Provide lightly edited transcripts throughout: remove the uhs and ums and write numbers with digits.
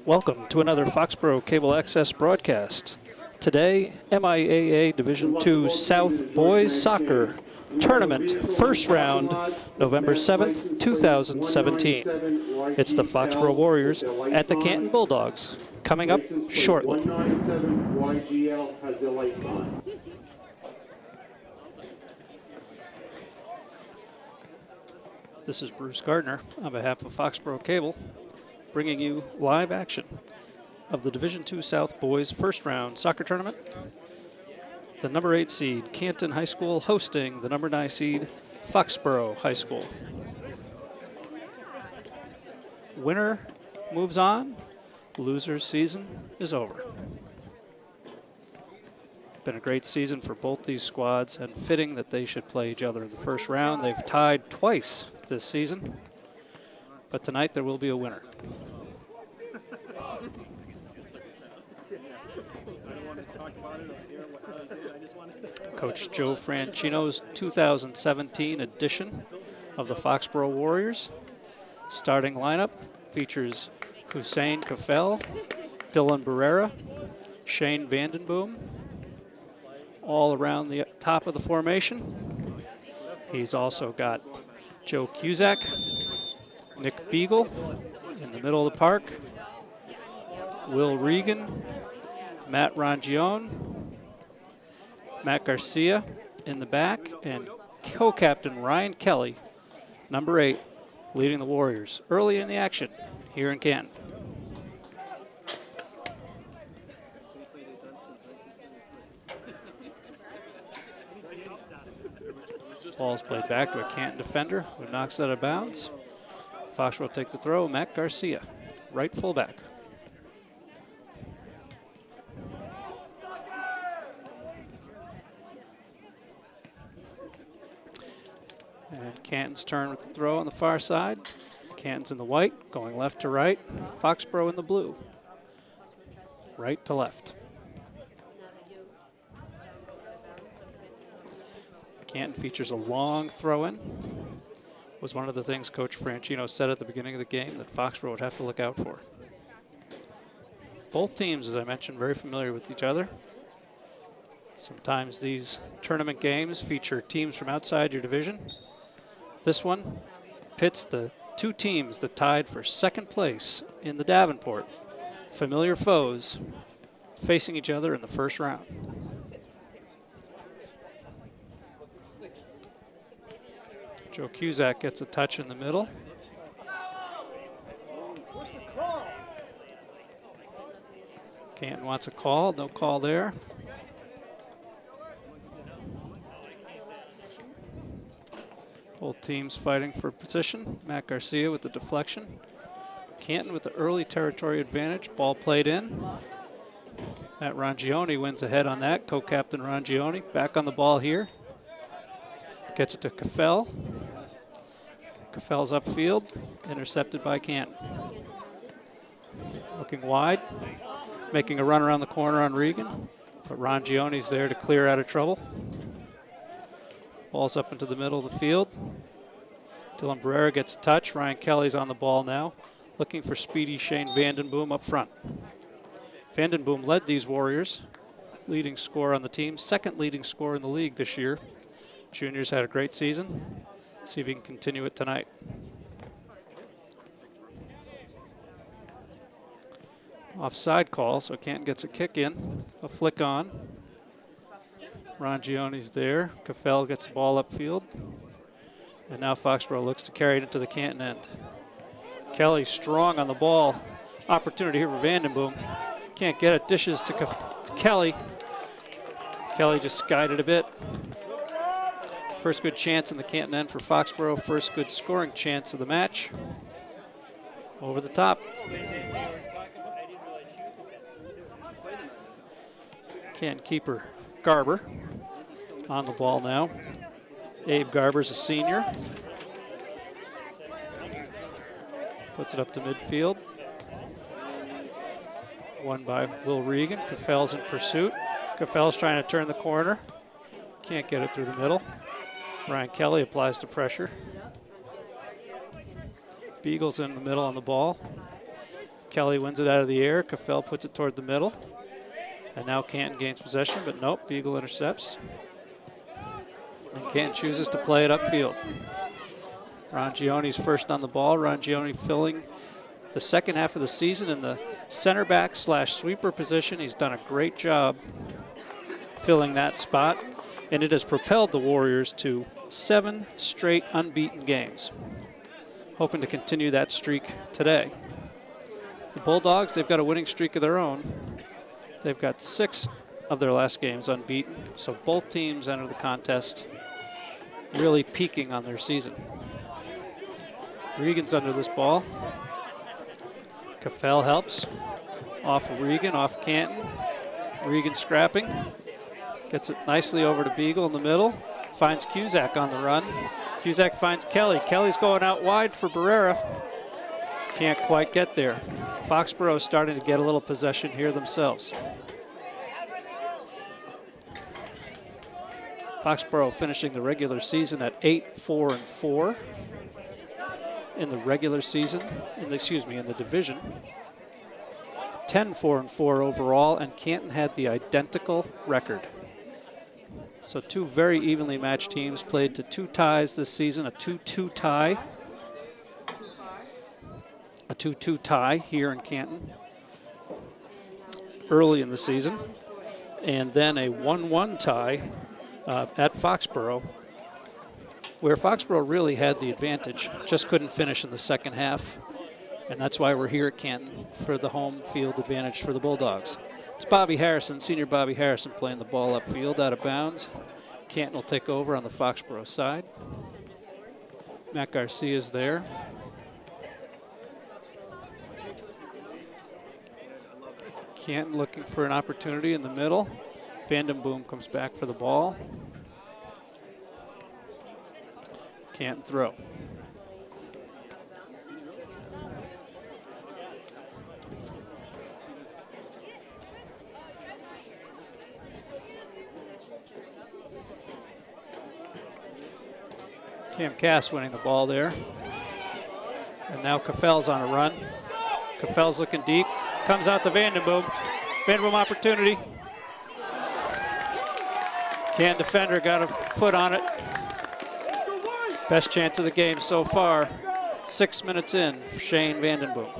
Welcome to another Foxborough Cable Access broadcast. Today, MIAA Division II South Boys Soccer Tournament, first round, November 7th, 2017. It's the Foxborough Warriors at the Canton Bulldogs, coming up shortly. This is Bruce Gardner on behalf of Foxborough Cable, bringing you live action of the Division II South Boys first round soccer tournament. The number 8 seed Canton High School hosting the number 9 seed Foxborough High School. Winner moves on, loser's season is over. Been a great season for both these squads, and fitting that they should play each other in the first round. They've tied twice this season, but tonight there will be a winner. Coach Joe Franchino's 2017 edition of the Foxborough Warriors. Starting lineup features Hussein Kafel, Dylan Barrera, Shane Vandenboom, all around the top of the formation. He's also got Joe Cusack, Nick Beagle in the middle of the park, Will Regan, Matt Rangione, Matt Garcia in the back, and co-captain Ryan Kelly, number 8, leading the Warriors early in the action here in Canton. Ball's played back to a Canton defender who knocks it out of bounds. Foxborough will take the throw. Matt Garcia, right fullback. And Canton's turn with the throw on the far side. Canton's in the white, going left to right. Foxborough in the blue, right to left. Canton features a long throw-in. Was one of the things Coach Franchino said at the beginning of the game that Foxborough would have to look out for. Both teams, as I mentioned, very familiar with each other. Sometimes these tournament games feature teams from outside your division. This one pits the two teams that tied for second place in the Davenport. Familiar foes facing each other in the first round. Joe Cusack gets a touch in the middle. Canton wants a call, no call there. Both teams fighting for position. Matt Garcia with the deflection. Canton with the early territory advantage. Ball played in. Matt Rangione wins ahead on that. Co-captain Rangione back on the ball here. Gets it to Kafel. Kafel's upfield, intercepted by Canton. Looking wide, making a run around the corner on Regan, but Rangione's there to clear out of trouble. Ball's up into the middle of the field. Dylan Barrera gets a touch. Ryan Kelly's on the ball now, looking for speedy Shane Vandenboom up front. Vandenboom led these Warriors, leading scorer on the team, second leading scorer in the league this year. Juniors had a great season. See if he can continue it tonight. Offside call, so Canton gets a kick in, a flick on. Rangione's there. Kafel gets the ball upfield. And now Foxborough looks to carry it into the Canton end. Kelly strong on the ball. Opportunity here for Vandenboom. Can't get it. Dishes to Kelly. Kelly just skied it a bit. First good chance in the Canton end for Foxborough. First good scoring chance of the match. Over the top. Canton keeper Garber on the ball now. Abe Garber's a senior. Puts it up to midfield. Won by Will Regan. Kafel's in pursuit. Kafel's trying to turn the corner. Can't get it through the middle. Ryan Kelly applies the pressure. Beagle's in the middle on the ball. Kelly wins it out of the air. Caffell puts it toward the middle. And now Canton gains possession, but nope, Beagle intercepts. And Canton chooses to play it upfield. Rongioni's first on the ball. Rongioni filling the second half of the season in the center back / sweeper position. He's done a great job filling that spot, and it has propelled the Warriors to 7 straight unbeaten games. Hoping to continue that streak today. The Bulldogs, they've got a winning streak of their own. They've got 6 of their last games unbeaten, so both teams enter the contest really peaking on their season. Regan's under this ball. Caffell helps. Off Regan, off Canton. Regan scrapping. Gets it nicely over to Beagle in the middle. Finds Cusack on the run. Cusack finds Kelly. Kelly's going out wide for Barrera. Can't quite get there. Foxborough starting to get a little possession here themselves. Foxborough finishing the regular season at 8-4-4 in the regular season, in the division. 10-4-4 overall, and Canton had the identical record. So 2 very evenly matched teams played to 2 ties this season, a 2-2 tie. A 2-2 tie here in Canton early in the season, and then a 1-1 tie at Foxborough, where Foxborough really had the advantage, just couldn't finish in the second half, and that's why we're here at Canton for the home field advantage for the Bulldogs. It's Bobby Harrison, senior Bobby Harrison, playing the ball upfield out of bounds. Canton will take over on the Foxborough side. Matt Garcia's there. Canton looking for an opportunity in the middle. Vandenboom comes back for the ball. Can't throw. Cam Cass winning the ball there. And now Caffell's on a run. Caffell's looking deep. Comes out to Vandenboom. Vandenboom opportunity. Canton defender got a foot on it. Best chance of the game so far. 6 minutes in for Shane Vandenboom.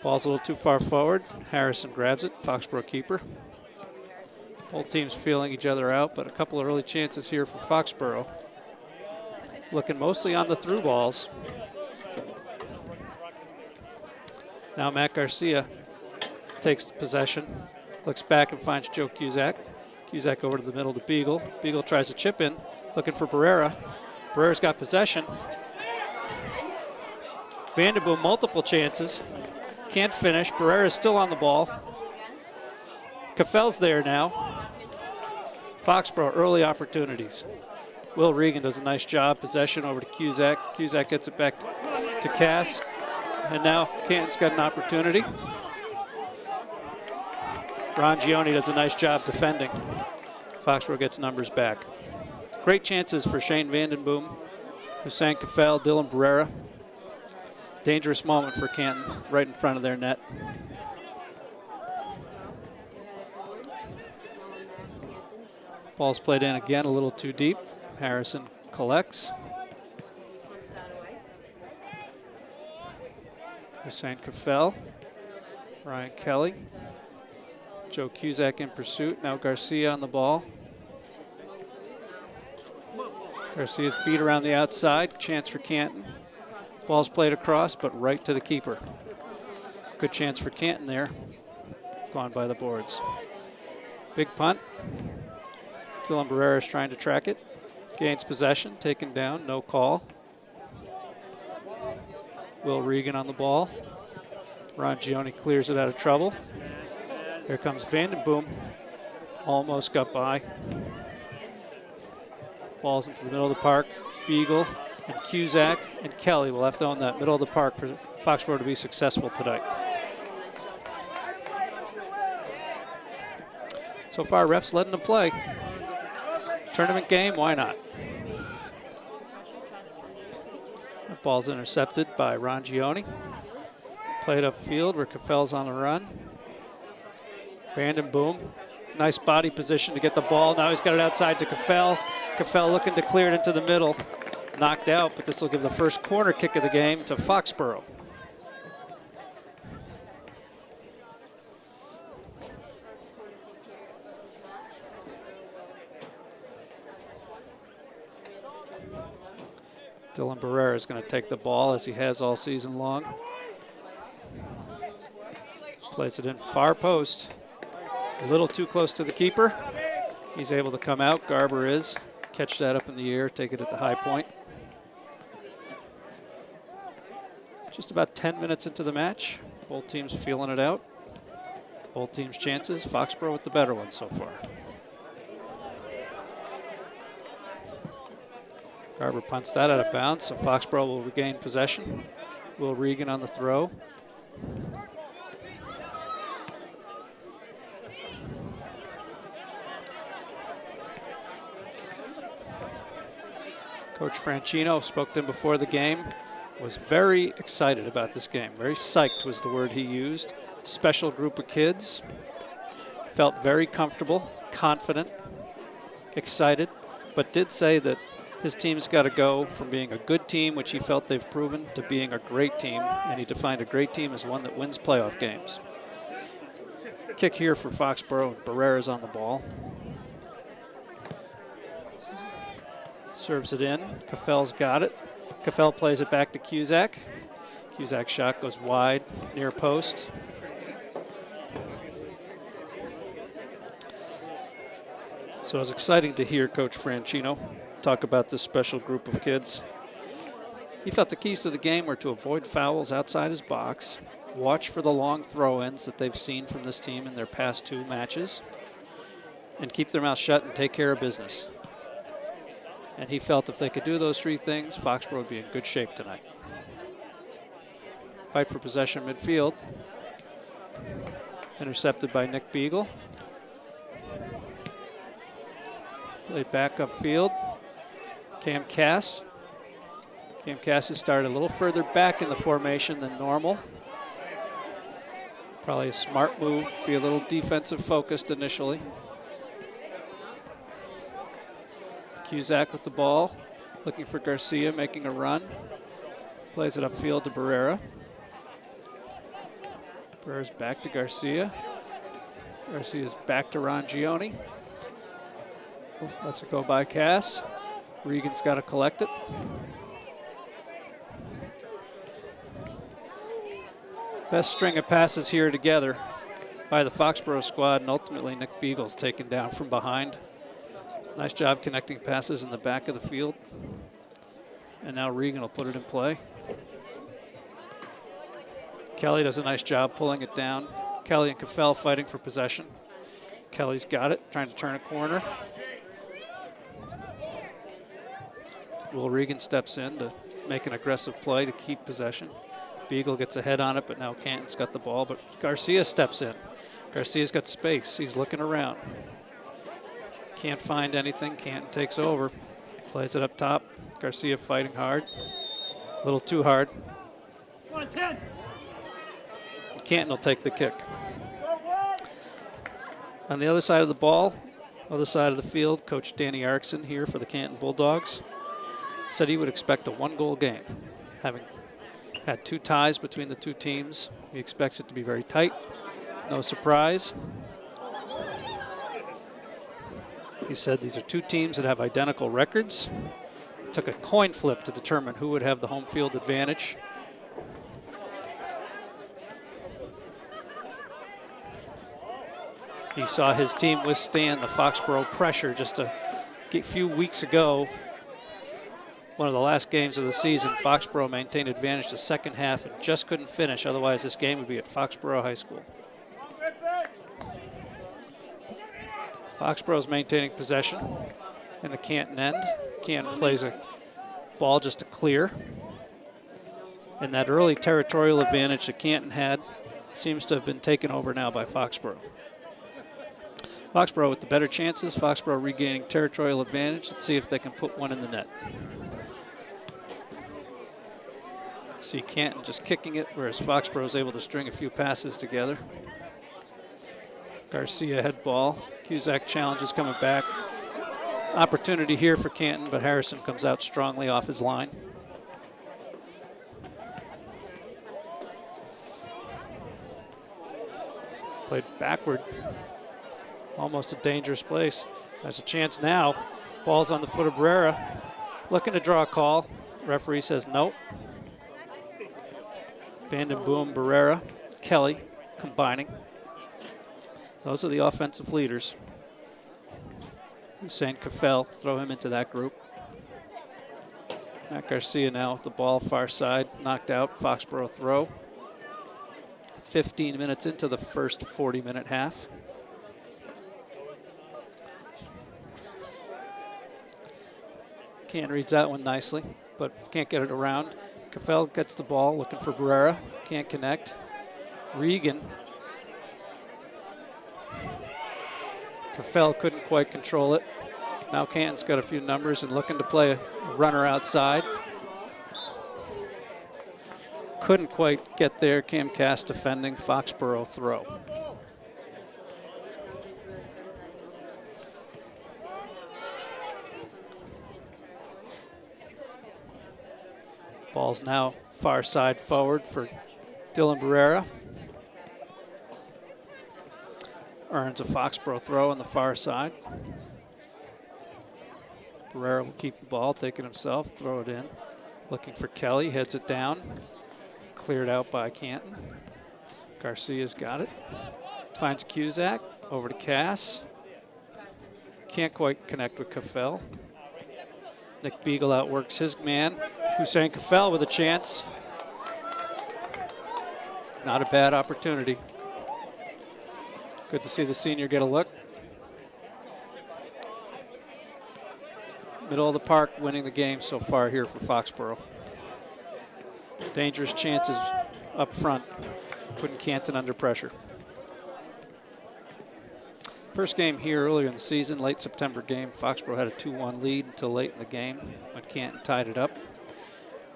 Ball's a little too far forward. Harrison grabs it, Foxborough keeper. Both teams feeling each other out, but a couple of early chances here for Foxborough. Looking mostly on the through balls. Now Matt Garcia takes possession, looks back and finds Joe Cusack. Cusack over to the middle to Beagle. Beagle tries to chip in, looking for Barrera. Barrera's got possession. Vandenboom multiple chances. Can't finish. Barrera's still on the ball. Caffell's there now. Foxborough early opportunities. Will Regan does a nice job. Possession over to Cusack. Cusack gets it back to Cass. And now Canton's got an opportunity. Rongioni does a nice job defending. Foxborough gets numbers back. Great chances for Shane Vandenboom, Hussein Caffell, Dylan Barrera. Dangerous moment for Canton right in front of their net. Ball's played in again, a little too deep. Harrison collects. Hussein Caffell, Ryan Kelly, Joe Cusack in pursuit. Now Garcia on the ball. Garcia's beat around the outside. Chance for Canton. Ball's played across, but right to the keeper. Good chance for Canton there. Gone by the boards. Big punt. Dylan Barrera is trying to track it. Gains possession, taken down, no call. Will Regan on the ball. Rongioni clears it out of trouble. Here comes Vandenboom. Almost got by. Ball's into the middle of the park. Beagle and Cusack and Kelly will have to own that middle of the park for Foxborough to be successful tonight. So far, refs letting them play. Tournament game, why not? That ball's intercepted by Rangioni. Played upfield where Cafel's on the run. Vandenboom, nice body position to get the ball. Now he's got it outside to Cafel. Cafel looking to clear it into the middle. Knocked out, but this will give the first corner kick of the game to Foxborough. Dylan Barrera is going to take the ball as he has all season long. Plays it in far post. A little too close to the keeper. He's able to come out. Garber is. Catch that up in the air, take it at the high point. Just about 10 minutes into the match. Both teams feeling it out. Both teams' chances. Foxborough with the better one so far. Garber punts that out of bounds, so Foxborough will regain possession. Will Regan on the throw. Coach Franchino, spoke to him before the game, was very excited about this game. Very psyched was the word he used. Special group of kids. Felt very comfortable, confident, excited, but did say that his team's got to go from being a good team, which he felt they've proven, to being a great team, and he defined a great team as one that wins playoff games. Kick here for Foxborough. Barrera's on the ball. Serves it in. Cafel's got it. Cafel plays it back to Cusack. Cusack's shot goes wide, near post. So it was exciting to hear Coach Franchino talk about this special group of kids. He felt the keys to the game were to avoid fouls outside his box, watch for the long throw-ins that they've seen from this team in their past 2 matches, and keep their mouth shut and take care of business. And he felt if they could do those 3 things, Foxborough would be in good shape tonight. Fight for possession midfield. Intercepted by Nick Beagle. Played back upfield. Cam Cass. Cam Cass has started a little further back in the formation than normal. Probably a smart move, be a little defensive focused initially. Cusack with the ball, looking for Garcia, making a run. Plays it upfield to Barrera. Barrera's back to Garcia. Garcia's back to Rangioni. Lets it go by Cass. Regan's got to collect it. Best string of passes here together by the Foxborough squad, and ultimately Nick Beagle's taken down from behind. Nice job connecting passes in the back of the field. And now Regan will put it in play. Kelly does a nice job pulling it down. Kelly and Cafel fighting for possession. Kelly's got it, trying to turn a corner. Will Regan steps in to make an aggressive play to keep possession. Beagle gets a head on it, but now Canton's got the ball, but Garcia steps in. Garcia's got space, he's looking around. Can't find anything, Canton takes over. Plays it up top, Garcia fighting hard. A little too hard. Canton will take the kick. On the other side of the ball, other side of the field, Coach Danny Erickson here for the Canton Bulldogs said he would expect a 1-goal game. Having had 2 ties between the 2 teams, he expects it to be very tight. No surprise. He said these are 2 teams that have identical records. Took a coin flip to determine who would have the home field advantage. He saw his team withstand the Foxborough pressure just a few weeks ago. One of the last games of the season, Foxborough maintained advantage the second half and just couldn't finish. Otherwise, this game would be at Foxborough High School. Foxborough's maintaining possession in the Canton end. Canton plays a ball just to clear. And that early territorial advantage that Canton had seems to have been taken over now by Foxborough. Foxborough with the better chances. Foxborough regaining territorial advantage. Let's see if they can put one in the net. See Canton just kicking it, whereas Foxborough is able to string a few passes together. Garcia head ball. Cusack challenges coming back. Opportunity here for Canton, but Harrison comes out strongly off his line. Played backward. Almost a dangerous place. There's a chance now. Ball's on the foot of Barrera. Looking to draw a call. Referee says nope. Vandenboom, Barrera, Kelly combining. Those are the offensive leaders. Hussein Kafel, throw him into that group. Matt Garcia now with the ball far side, knocked out. Foxborough throw. 15 minutes into the first 40-minute half. Can't reads that one nicely, but can't get it around. Kafel gets the ball, looking for Barrera. Can't connect. Regan. Kafel couldn't quite control it. Now Canton's got a few numbers and looking to play a runner outside. Couldn't quite get there. Cam Cass defending. Foxborough throw. Ball's now far side forward for Dylan Barrera. Earns a Foxborough throw on the far side. Barrera will keep the ball, take it himself, throw it in. Looking for Kelly, heads it down. Cleared out by Canton. Garcia's got it. Finds Cusack, over to Cass. Can't quite connect with Kafel. Nick Beagle outworks his man. Hussein Kafel with a chance. Not a bad opportunity. Good to see the senior get a look. Middle of the park winning the game so far here for Foxborough. Dangerous chances up front, putting Canton under pressure. First game here earlier in the season, late September game. Foxborough had a 2-1 lead until late in the game when Canton tied it up.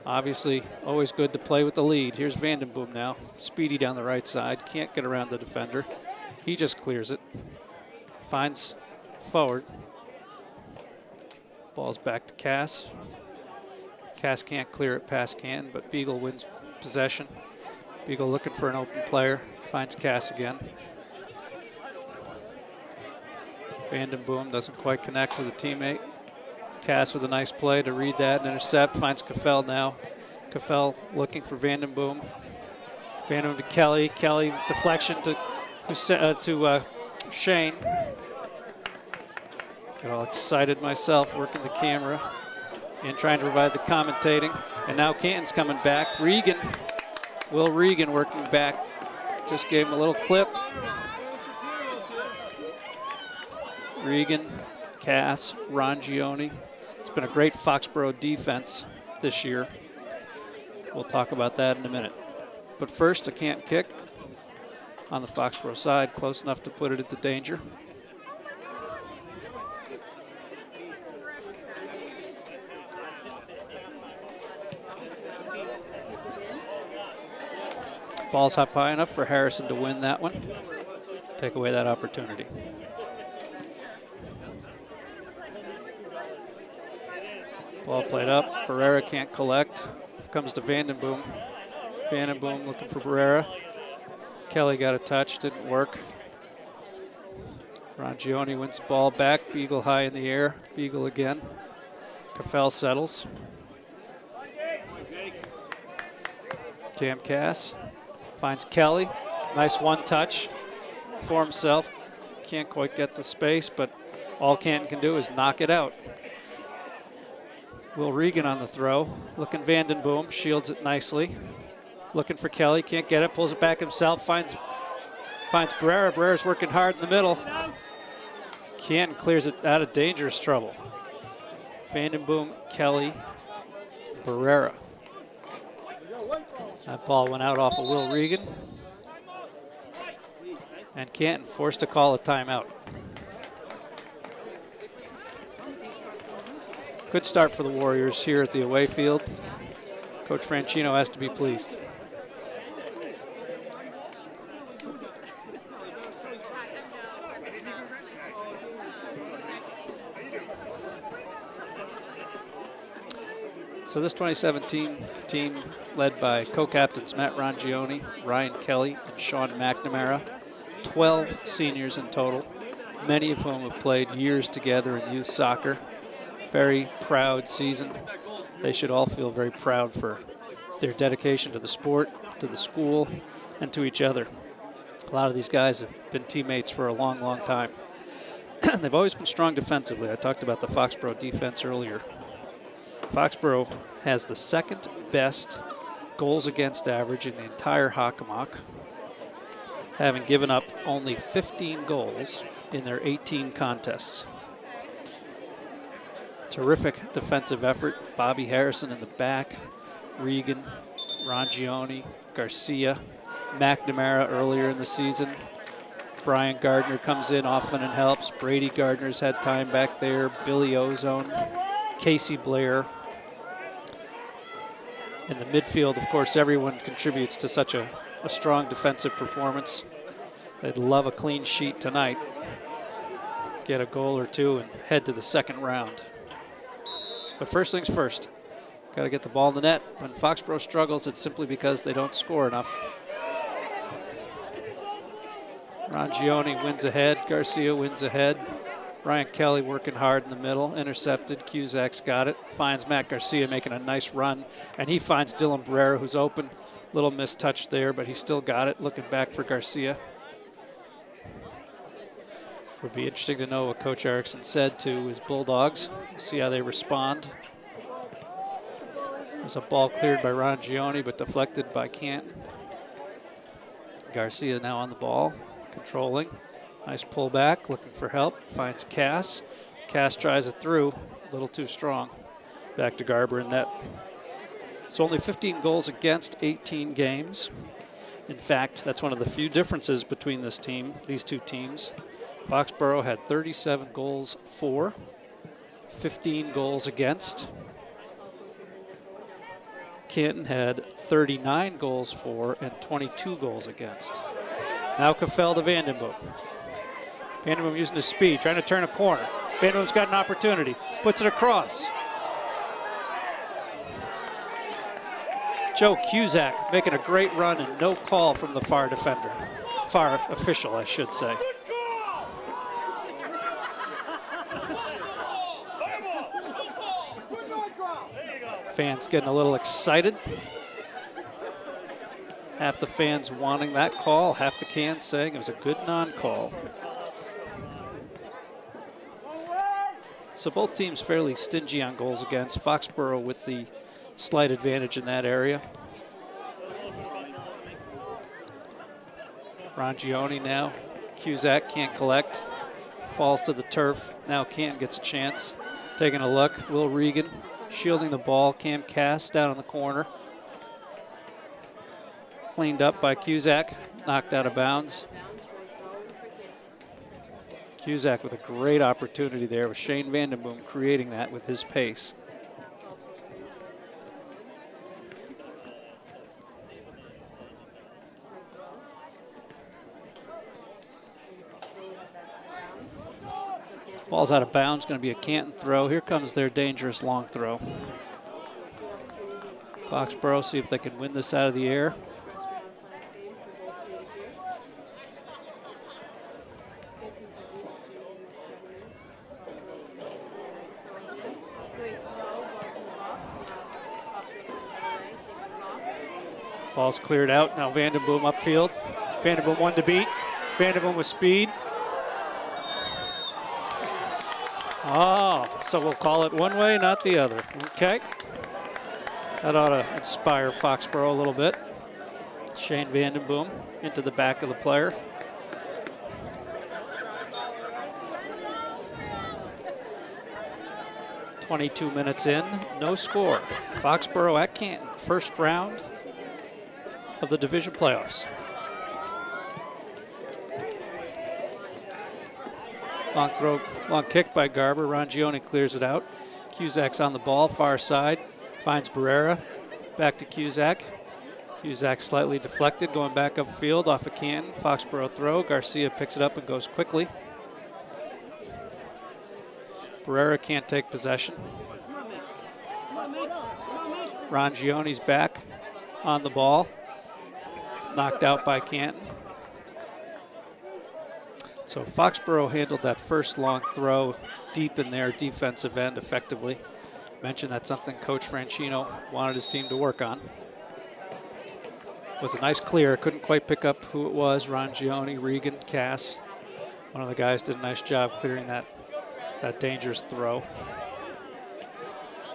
Obviously, always good to play with the lead. Here's Vandenboom now. Speedy down the right side. Can't get around the defender. He just clears it. Finds forward. Ball's back to Cass. Cass can't clear it past Canton, but Beagle wins possession. Beagle looking for an open player. Finds Cass again. Vandenboom doesn't quite connect with a teammate. Cass with a nice play to read that and intercept. Finds Kafel now. Kafel looking for Vandenboom. Vandenboom to Kelly. Kelly deflection to Shane. Get all excited myself working the camera and trying to provide the commentating. And now Canton's coming back. Regan, Will Regan working back. Just gave him a little clip. Regan, Cass, Rongione. It's been a great Foxborough defense this year. We'll talk about that in a minute. But first, a Canton kick on the Foxborough side, close enough to put it into danger. Ball's up high enough for Harrison to win that one. Take away that opportunity. Ball played up. Barrera can't collect. Comes to Vandenboom. Vandenboom looking for Barrera. Kelly got a touch, didn't work. Rongione wins the ball back. Beagle high in the air. Beagle again. Kafel settles. Cam Cass finds Kelly. Nice one touch for himself. Can't quite get the space, but all Canton can do is knock it out. Will Regan on the throw. Looking Vandenboom, shields it nicely. Looking for Kelly, can't get it, pulls it back himself, finds Barrera. Barrera's working hard in the middle. Canton clears it out of dangerous trouble. Vandenboom, Kelly, Barrera. That ball went out off of Will Regan. And Canton forced to call a timeout. Good start for the Warriors here at the away field. Coach Franchino has to be pleased. So this 2017 team led by co-captains Matt Rongione, Ryan Kelly, and Sean McNamara. 12 seniors in total, many of whom have played years together in youth soccer. Very proud season. They should all feel very proud for their dedication to the sport, to the school, and to each other. A lot of these guys have been teammates for a long, long time. They've always been strong defensively. I talked about the Foxborough defense earlier. Foxborough has the second best goals against average in the entire Hockomock, having given up only 15 goals in their 18 contests. Terrific defensive effort. Bobby Harrison in the back, Regan, Rongione, Garcia, McNamara earlier in the season. Brian Gardner comes in often and helps. Brady Gardner's had time back there. Billy Ozone, Casey Blair. In the midfield, of course, everyone contributes to such a strong defensive performance. They'd love a clean sheet tonight. Get a goal or two and head to the second round. But first things first, got to get the ball in the net. When Foxborough struggles, it's simply because they don't score enough. Rongione wins ahead, Garcia wins ahead. Ryan Kelly working hard in the middle, intercepted, Cusack's got it, finds Matt Garcia making a nice run, and he finds Dylan Barrera, who's open. Little mistouch there, but he still got it, looking back for Garcia. Would be interesting to know what Coach Erickson said to his Bulldogs, see how they respond. There's a ball cleared by Rongione, but deflected by Canton. Garcia now on the ball, controlling. Nice pullback, looking for help, finds Cass. Cass tries it through, a little too strong. Back to Garber in net. So only 15 goals against 18 games. In fact, that's one of the few differences between these two teams. Foxborough had 37 goals for, 15 goals against. Canton had 39 goals for and 22 goals against. Now Caffell to Vandenboom. Vandenboom using his speed, trying to turn a corner. Vandenboom's got an opportunity, puts it across. Joe Cusack making a great run and no call from the far defender. Far official, I should say. Fans getting a little excited. Half the fans wanting that call, half the cans saying it was a good non-call. So both teams fairly stingy on goals against. Foxborough with the slight advantage in that area. Rongione now. Cusack can't collect. Falls to the turf. Now Canton gets a chance. Taking a look. Will Regan shielding the ball. Cam Cass down in the corner. Cleaned up by Cusack. Knocked out of bounds. Cusack with a great opportunity there with Shane Vandenboom creating that with his pace. Ball's out of bounds, going to be a Canton throw. Here comes their dangerous long throw. Foxborough see if they can win this out of the air. Ball's cleared out. Now Vandenboom upfield. Vandenboom one to beat. Vandenboom with speed. Oh, so we'll call it one way, not the other. Okay. That ought to inspire Foxborough a little bit. Shane Vandenboom into the back of the player. "22 minutes in, no score. Foxborough at Canton, first round of the division playoffs. Long throw, long kick by Garber. Rongione clears it out. Cusack's on the ball, far side. Finds Barrera. Back to Cusack. Cusack slightly deflected, going back upfield off of Canton. Foxborough throw. Garcia picks it up and goes quickly. Barrera can't take possession. Rangione's back on the ball. Knocked out by Canton. So Foxborough handled that first long throw deep in their defensive end effectively. Mentioned that's something Coach Franchino wanted his team to work on. Was a nice clear, couldn't quite pick up who it was. Rangione, Regan, Cass. One of the guys did a nice job clearing that dangerous throw.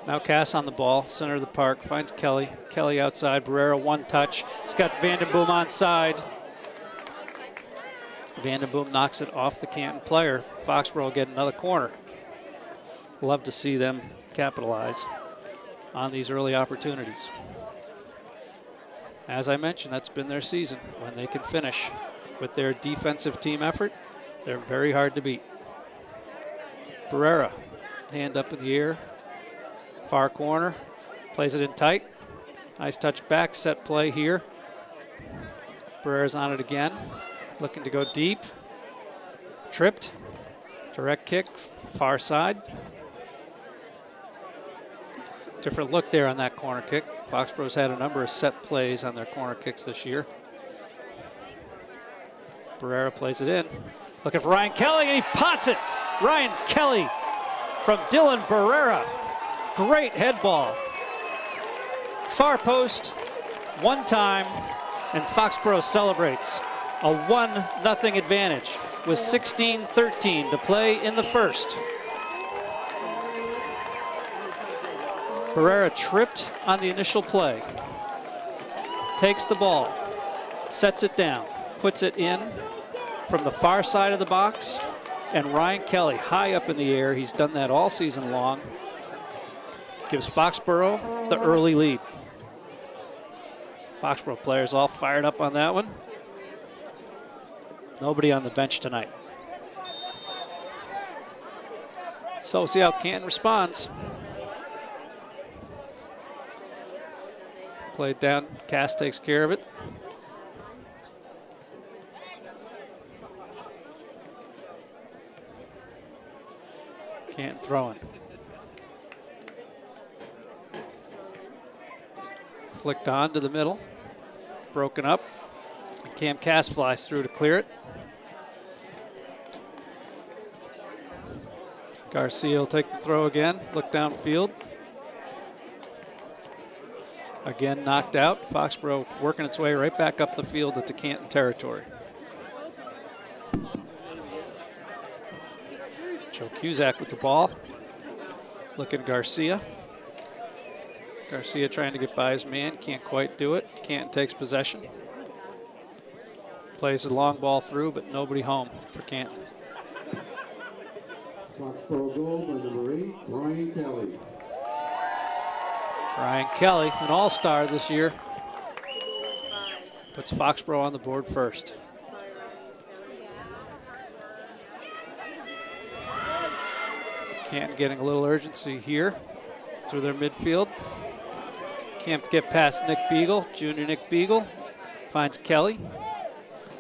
Now Cass on the ball, center of the park, finds Kelly. Kelly outside, Barrera one touch. He's got Vandenboom onside. Vandenboom knocks it off the Canton player. Foxborough will get another corner. Love to see them capitalize on these early opportunities. As I mentioned, that's been their season. When they can finish with their defensive team effort, they're very hard to beat. Barrera, hand up in the air, far corner, plays it in tight. Nice touch back, set play here. Barrera's on it again, looking to go deep. Tripped, direct kick, far side. Different look there on that corner kick. Foxborough's had a number of set plays on their corner kicks this year. Barrera plays it in. Looking for Ryan Kelly, and he pots it. Ryan Kelly from Dylan Barrera. Great head ball. Far post, one time, and Foxborough celebrates a 1-0 advantage with 16:13 to play in the first. Barrera tripped on the initial play. Takes the ball, sets it down, puts it in from the far side of the box, and Ryan Kelly high up in the air. He's done that all season long. Gives Foxborough the early lead. Foxborough players all fired up on that one. Nobody on the bench tonight. So we'll see how Canton responds. Played down, Cass takes care of it. Canton throwing. Flicked on to the middle, broken up. And Cam Cass flies through to clear it. Garcia will take the throw again, look downfield. Again knocked out. Foxborough working its way right back up the field into Canton territory. Joe Cusack with the ball. Looking Garcia. Garcia trying to get by his man, can't quite do it. Canton takes possession. Plays a long ball through, but nobody home for Canton. Foxborough goal by number 8, Ryan Kelly. Ryan Kelly, an all-star this year, puts Foxborough on the board first. Canton getting a little urgency here through their midfield. Can't get past Nick Beagle, junior Nick Beagle. Finds Kelly.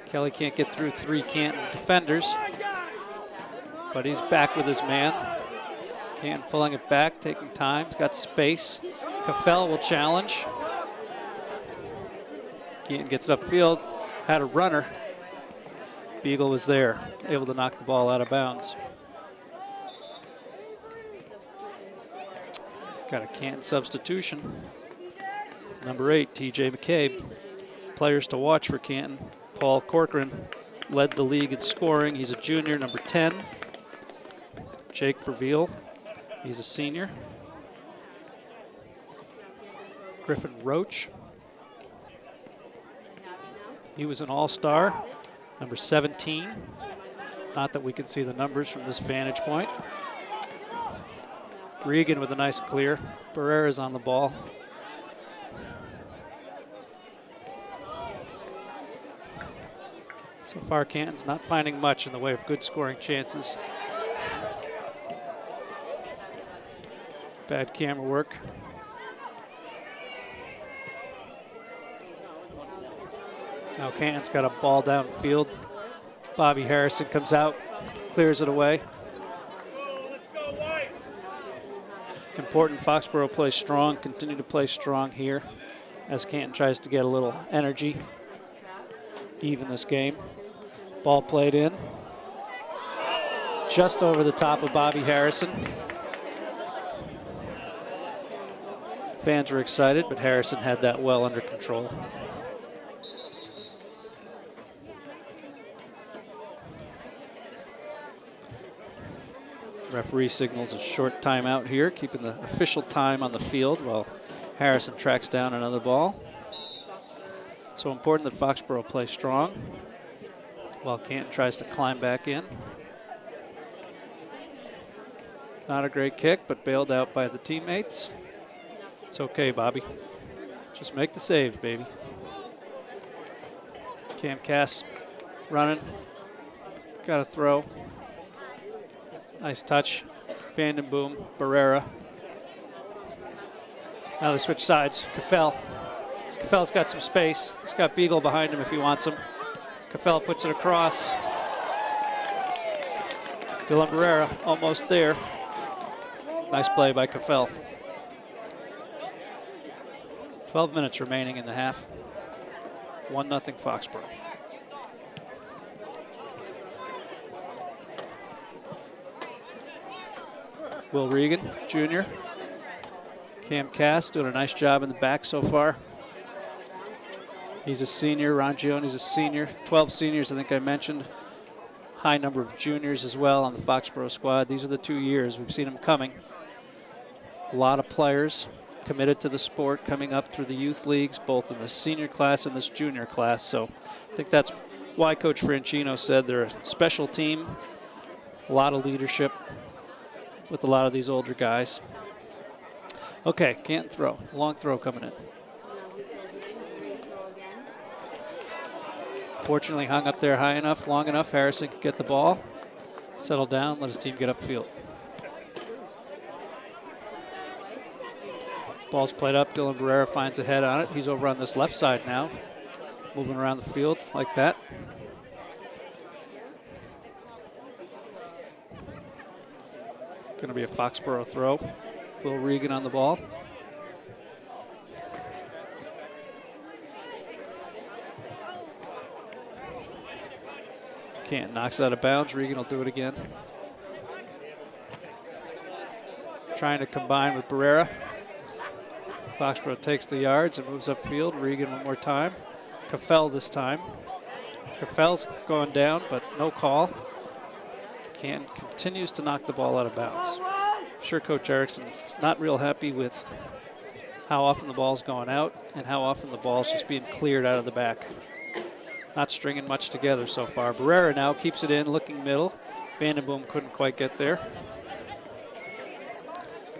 Kelly can't get through 3 Canton defenders, but he's back with his man. Canton pulling it back, taking time, he's got space. Caffell will challenge. Canton gets it upfield, had a runner. Beagle was there, able to knock the ball out of bounds. Got a Canton substitution. Number 8, TJ McCabe. Players to watch for Canton. Paul Corcoran led the league in scoring. He's a junior, number 10. Jake Verveal, he's a senior. Griffin Roach, he was an all-star, number 17. Not that we can see the numbers from this vantage point. Regan with a nice clear. Barrera's on the ball. So far, Canton's not finding much in the way of good scoring chances. Bad camera work. Now Canton's got a ball downfield. Bobby Harrison comes out, clears it away. Important Foxborough plays strong, continue to play strong here as Canton tries to get a little energy, even this game. Ball played in, just over the top of Bobby Harrison. Fans were excited, but Harrison had that well under control. Referee signals a short timeout here, keeping the official time on the field while Harrison tracks down another ball. So important that Foxborough play strong while Canton tries to climb back in. Not a great kick, but bailed out by the teammates. It's okay, Bobby. Just make the save, baby. Cam Cass running. Got a throw. Nice touch. Vandenboom, Barrera. Now they switch sides. Caffell. Caffell's got some space. He's got Beagle behind him if he wants him. Caffell puts it across. Dylan Barrera almost there. Nice play by Caffell. 12 minutes remaining in the half. 1-0 Foxborough. Will Regan, Jr. Cam Cass doing a nice job in the back so far. He's a senior. Ron Gione's a senior. 12 seniors, I think I mentioned. High number of juniors as well on the Foxborough squad. These are the 2 years. We've seen them coming. A lot of players committed to the sport coming up through the youth leagues, both in the senior class and this junior class. So I think that's why Coach Franchino said they're a special team. A lot of leadership with a lot of these older guys. Okay, Canton throw. Long throw coming in. Fortunately hung up there high enough, long enough. Harrison could get the ball, settle down, let his team get upfield. Ball's played up. Dylan Barrera finds a head on it. He's over on this left side now, moving around the field like that. Going to be a Foxborough throw. Will Regan on the ball. Can't knocks it out of bounds. Regan will do it again. Trying to combine with Barrera. Foxborough takes the yards and moves upfield. Regan one more time. Caffell this time. Caffell's going down, but no call. Canton continues to knock the ball out of bounds. I'm sure Coach Erickson's not real happy with how often the ball's going out and how often the ball's just being cleared out of the back. Not stringing much together so far. Barrera now keeps it in, looking middle. Vandenboom couldn't quite get there.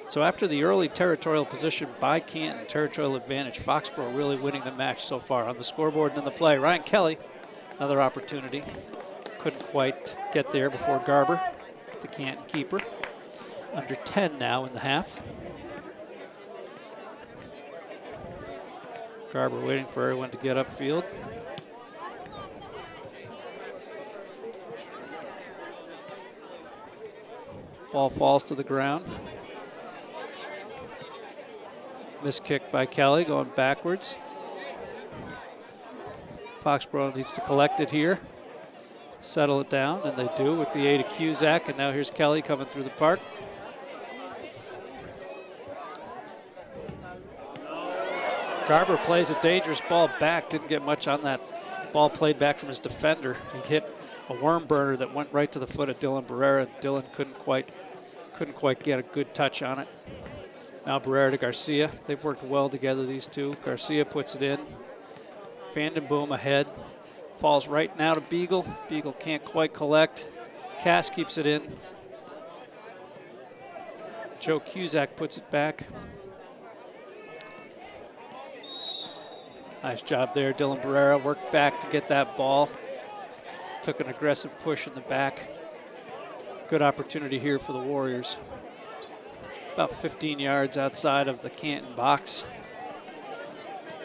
So after the early territorial position by Canton, territorial advantage, Foxborough really winning the match so far on the scoreboard and in the play. Ryan Kelly, another opportunity. Couldn't quite get there before Garber, the Canton keeper. Under 10 now in the half. Garber waiting for everyone to get upfield. Ball falls to the ground. Missed kick by Kelly, going backwards. Foxborough needs to collect it here. Settle it down, and they do with the aid of Cusack, and now here's Kelly coming through the park. Garber plays a dangerous ball back, didn't get much on that ball played back from his defender. He hit a worm burner that went right to the foot of Dylan Barrera, and Dylan couldn't quite get a good touch on it. Now Barrera to Garcia. They've worked well together, these two. Garcia puts it in. Vandenboom ahead. Falls right now to Beagle. Beagle can't quite collect. Cass keeps it in. Joe Cusack puts it back. Nice job there. Dylan Barrera worked back to get that ball. Took an aggressive push in the back. Good opportunity here for the Warriors. about 15 yards outside of the Canton box.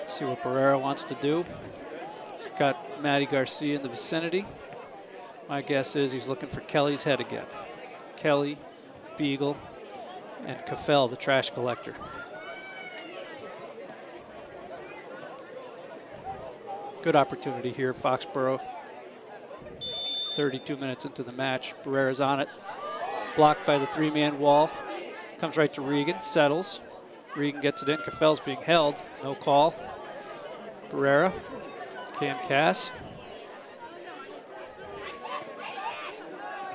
See what Barrera wants to do. He's got Matty Garcia in the vicinity. My guess is he's looking for Kelly's head again. Kelly, Beagle, and Caffell, the trash collector. Good opportunity here, Foxborough. 32 minutes into the match. Barrera's on it. Blocked by the three-man wall. Comes right to Regan, settles. Regan gets it in. Caffell's being held. No call. Barrera, Cam Cass.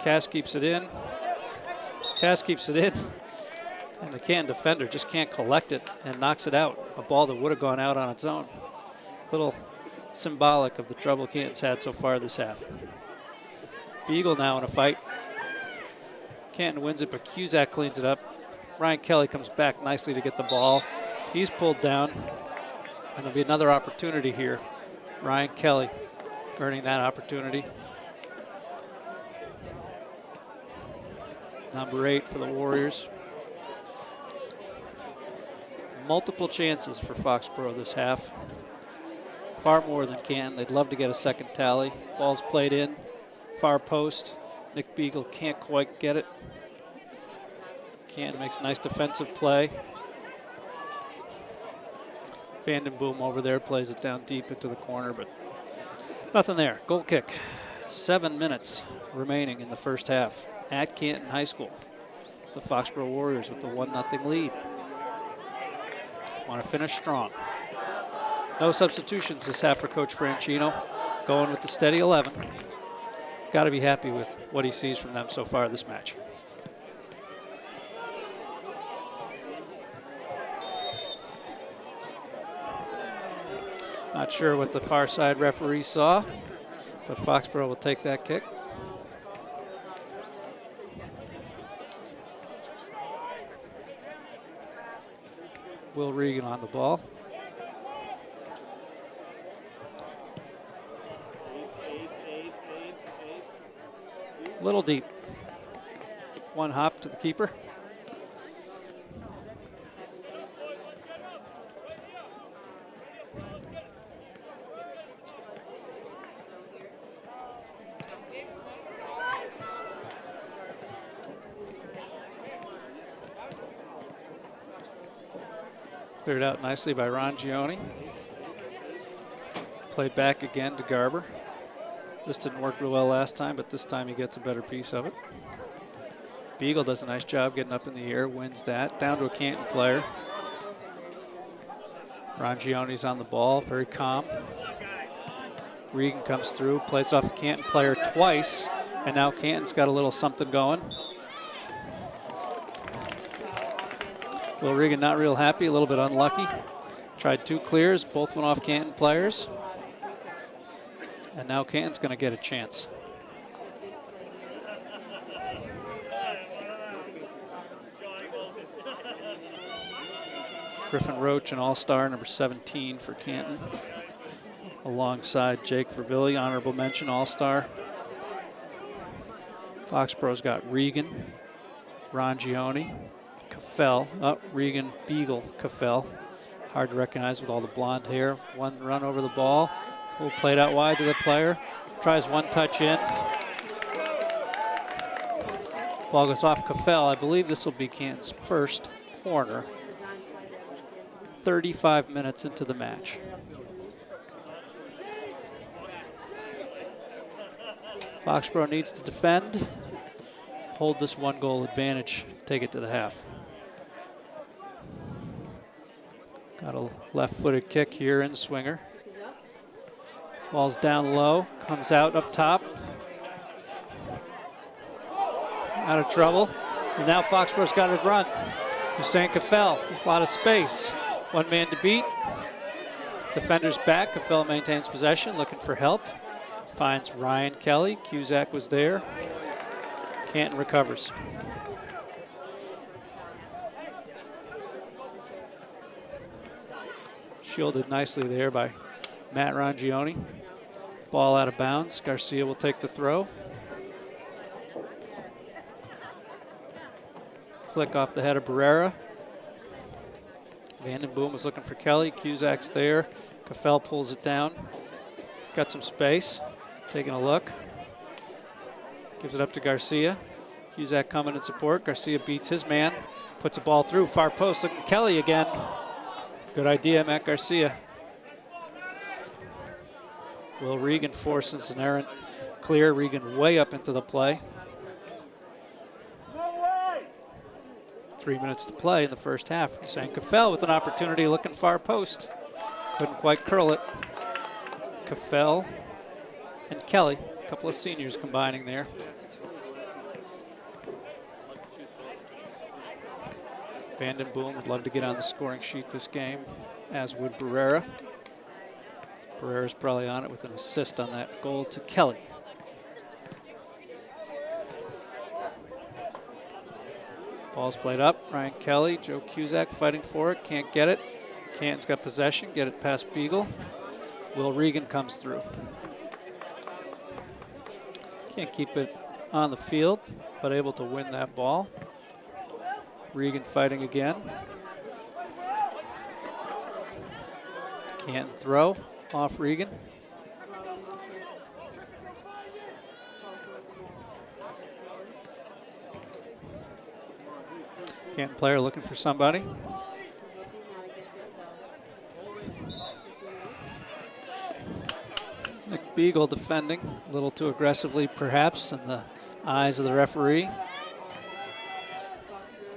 Cass keeps it in. Cass keeps it in. And the Canton defender just can't collect it and knocks it out. A ball that would have gone out on its own. Little symbolic of the trouble Canton's had so far this half. Beagle now in a fight. Canton wins it, but Cusack cleans it up. Ryan Kelly comes back nicely to get the ball. He's pulled down, and there'll be another opportunity here. Ryan Kelly earning that opportunity. Number 8 for the Warriors. Multiple chances for Foxborough this half. Far more than Canton. They'd love to get a second tally. Ball's played in. Far post. Nick Beagle can't quite get it. Canton makes a nice defensive play. Vandenboom over there plays it down deep into the corner, but nothing there. Goal kick. 7 minutes remaining in the first half at Canton High School. The Foxborough Warriors with the 1-0 lead. Want to finish strong. No substitutions this half for Coach Franchino. Going with the steady 11. Got to be happy with what he sees from them so far this match. Not sure what the far side referee saw, but Foxborough will take that kick. Will Regan on the ball. Little deep. One hop to the keeper. Cleared out nicely by Ron Gioni. Played back again to Garber. This didn't work real well last time, but this time he gets a better piece of it. Beagle does a nice job getting up in the air, wins that. Down to a Canton player. Ron Gioni's on the ball, very calm. Regan comes through, plays off a Canton player twice, and now Canton's got a little something going. Will Regan not real happy, a little bit unlucky. Tried 2 clears, both went off Canton players. And now Canton's going to get a chance. Griffin Roach, an all-star, number 17 for Canton. Alongside Jake Vervilli, honorable mention, all-star. Foxborough's got Regan, Ron Gioni, Caffell, Regan, Beagle, Caffell. Hard to recognize with all the blonde hair. One run over the ball. Played out wide to the player. Tries one touch in. Ball goes off Caffell. I believe this will be Canton's first corner. 35 minutes into the match. Foxborough needs to defend. Hold this 1-goal advantage. Take it to the half. Got a left-footed kick here in swinger. Ball's down low, comes out up top. Out of trouble. And now Foxborough's got to run. Hussein Caffell, a lot of space. One man to beat. Defender's back. Caffell maintains possession, looking for help. Finds Ryan Kelly. Cusack was there. Canton recovers. Shielded nicely there by Matt Rongioni. Ball out of bounds. Garcia will take the throw. Flick off the head of Barrera. Vandenboom was looking for Kelly. Cusack's there. Caffell pulls it down. Got some space. Taking a look. Gives it up to Garcia. Cusack coming in support. Garcia beats his man. Puts a ball through. Far post. Looking Kelly again. Good idea, Matt Garcia. Will Regan forces an errant clear. Regan way up into the play. 3 minutes to play in the first half. St. Caffell with an opportunity, looking far post. Couldn't quite curl it. Caffell and Kelly, a couple of seniors combining there. Vandenboom would love to get on the scoring sheet this game, as would Barrera. Barrera's probably on it with an assist on that goal to Kelly. Ball's played up. Ryan Kelly, Joe Cusack fighting for it. Can't get it. Canton's got possession. Get it past Beagle. Will Regan comes through. Can't keep it on the field, but able to win that ball. Regan fighting again. Canton throw off Regan. Canton player looking for somebody. Nick Beagle defending a little too aggressively, perhaps, in the eyes of the referee.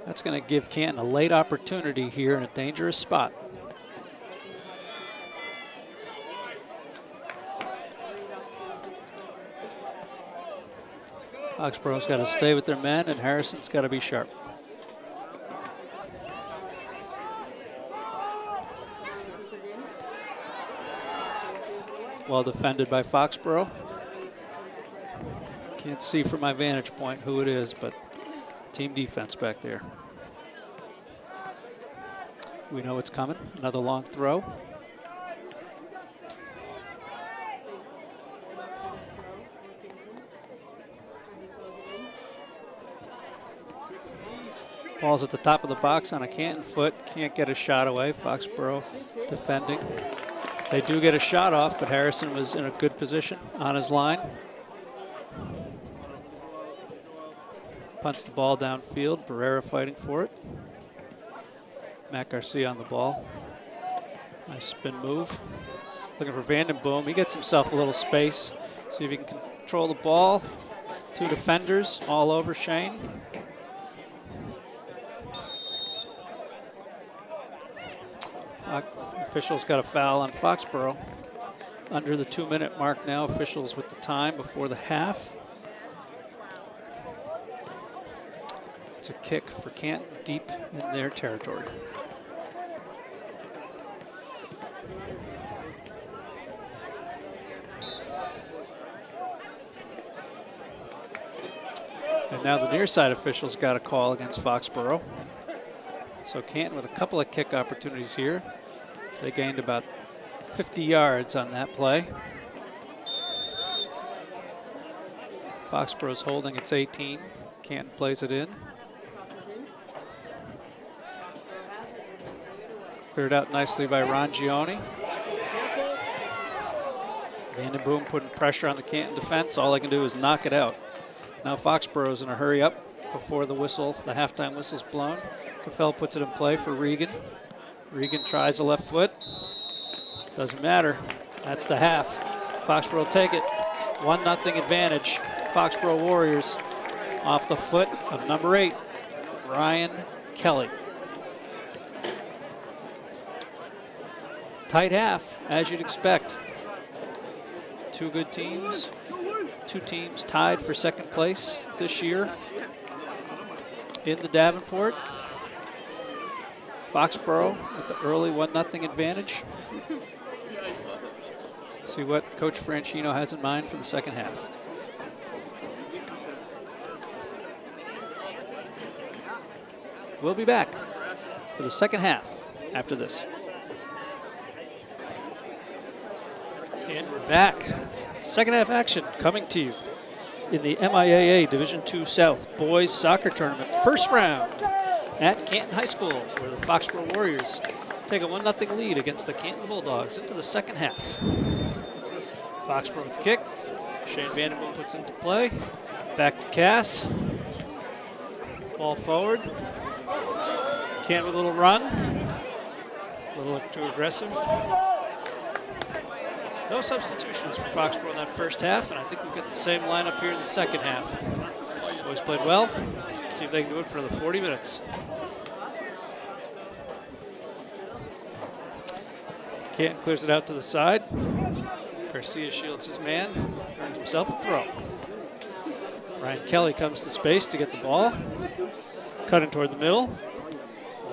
That's going to give Canton a late opportunity here in a dangerous spot. Foxborough's got to stay with their men, and Harrison's got to be sharp. Well defended by Foxborough. Can't see from my vantage point who it is, but team defense back there. We know it's coming. Another long throw. Ball's at the top of the box on a Canton foot. Can't get a shot away. Foxborough defending. They do get a shot off, but Harrison was in a good position on his line. Punts the ball downfield. Barrera fighting for it. Matt Garcia on the ball. Nice spin move. Looking for Vandenboom. He gets himself a little space. See if he can control the ball. Two defenders all over Shane. Officials got a foul on Foxborough. Under the 2-minute mark now. Officials with the time before the half. It's a kick for Canton deep in their territory. And now the near side officials got a call against Foxborough. So Canton with a couple of kick opportunities here. They gained about 50 yards on that play. Foxborough's holding its 18. Canton plays it in. Cleared out nicely by Rongione. Vandenboom putting pressure on the Canton defense. All they can do is knock it out. Now Foxborough's in a hurry up before the whistle, the halftime whistle's blown. Caffell puts it in play for Regan. Regan tries the left foot. Doesn't matter. That's the half. Foxborough take it. 1-0 advantage. Foxborough Warriors off the foot of number 8, Ryan Kelly. Tight half, as you'd expect. Two good teams. Two teams tied for second place this year in the Davenport. Foxborough with the early 1-0 advantage. See what Coach Franchino has in mind for the second half. We'll be back for the second half after this. And we're back. Second half action coming to you in the MIAA Division II South Boys Soccer Tournament. First round at Canton High School, where the Foxborough Warriors take a 1-0 lead against the Canton Bulldogs into the second half. Foxborough with the kick. Shane Vandenboom puts into play. Back to Cass. Ball forward. Canton with a little run. A little too aggressive. No substitutions for Foxborough in that first half, and I think we've got the same lineup here in the second half. Boys played well. See if they can do it for the 40 minutes. Canton clears it out to the side. Garcia shields his man, earns himself a throw. Ryan Kelly comes to space to get the ball. Cutting toward the middle.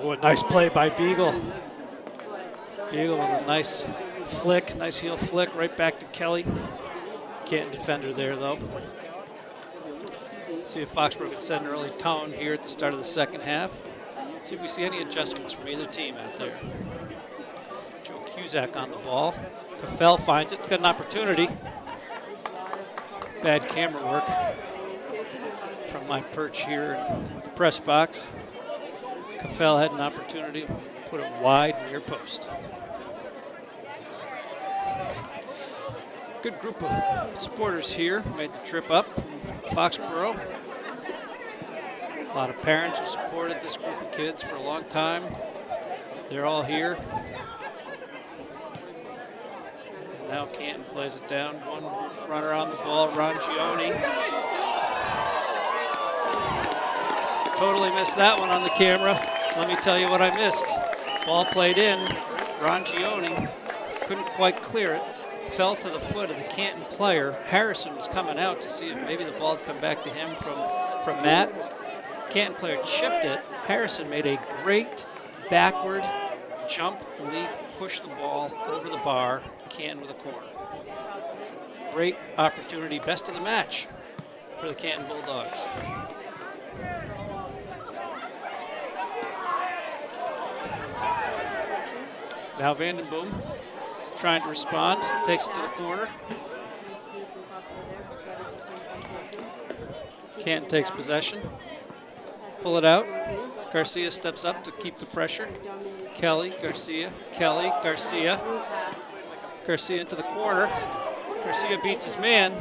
Oh, a nice play by Beagle. Beagle with a nice flick, nice heel flick right back to Kelly. Canton defender there though. Let's see if Foxborough can set an early tone here at the start of the second half. Let's see if we see any adjustments from either team out there. Joe Cusack on the ball. Caffell finds it, it's got an opportunity. Bad camera work from my perch here in the press box. Caffell had an opportunity to put it wide near post. Good group of supporters here made the trip up from Foxborough. A lot of parents have supported this group of kids for a long time. They're all here. And now Canton plays it down. One runner on the ball, Rangione. Totally missed that one on the camera. Let me tell you what I missed. Ball played in. Rangione couldn't quite clear it. Fell to the foot of the Canton player. Harrison was coming out to see if maybe the ball had come back to him from Matt. Canton player chipped it. Harrison made a great backward jump leap, pushed the ball over the bar. Canton with a corner. Great opportunity, best of the match for the Canton Bulldogs. Now Vandenboom trying to respond, takes it to the corner. Canton takes possession. Pull it out. Garcia steps up to keep the pressure. Kelly, Garcia, Kelly, Garcia. Garcia into the corner. Garcia beats his man.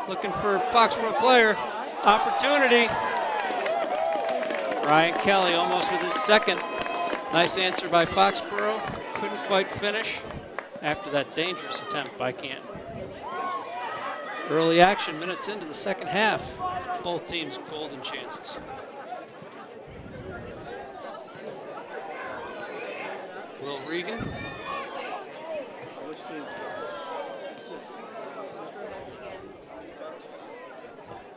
Looking for a Foxborough player. Opportunity. Ryan Kelly almost with his second. Nice answer by Foxborough. Couldn't quite finish after that dangerous attempt by Canton. Early action, minutes into the second half. Both teams golden chances. Will Regan.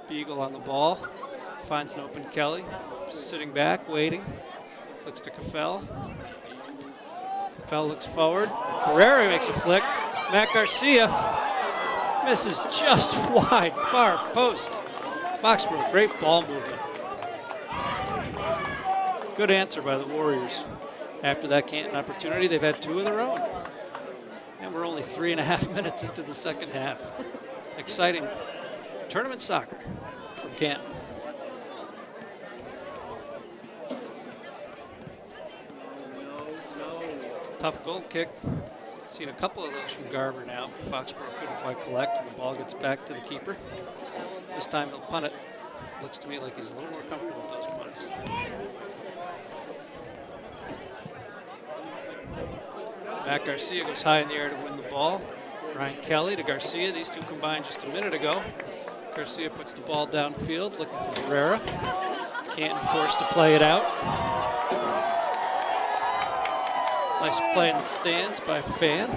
Beagle on the ball. Finds an open Kelly. Sitting back, waiting. Looks to Caffell. Caffell looks forward. Barrera makes a flick. Matt Garcia misses just wide, far post. Foxborough, great ball movement. Good answer by the Warriors. After that Canton opportunity, they've had two of their own. And we're only 3.5 minutes into the second half. Exciting tournament soccer from Canton. Tough goal kick. Seen a couple of those from Garver now. Foxborough couldn't quite collect, and the ball gets back to the keeper. This time he'll punt it. Looks to me like he's a little more comfortable with those punts. Matt Garcia goes high in the air to win the ball. Ryan Kelly to Garcia. These two combined just a minute ago. Garcia puts the ball downfield, looking for Barrera. Canton forced to play it out. Nice play in the stands by a fan.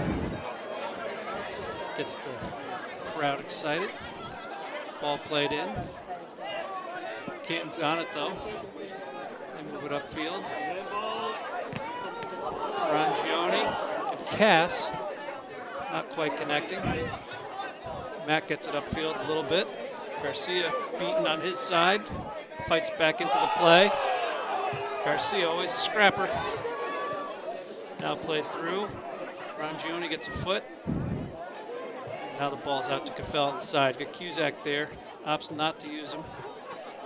Gets the crowd excited. Ball played in. Canton's on it though. They move it upfield. Rangione and Cass not quite connecting. Matt gets it upfield a little bit. Garcia beaten on his side. Fights back into the play. Garcia always a scrapper. Now played through. Rangione gets a foot. Now the ball's out to Caffell on the side. Got Cusack there. Opts not to use him.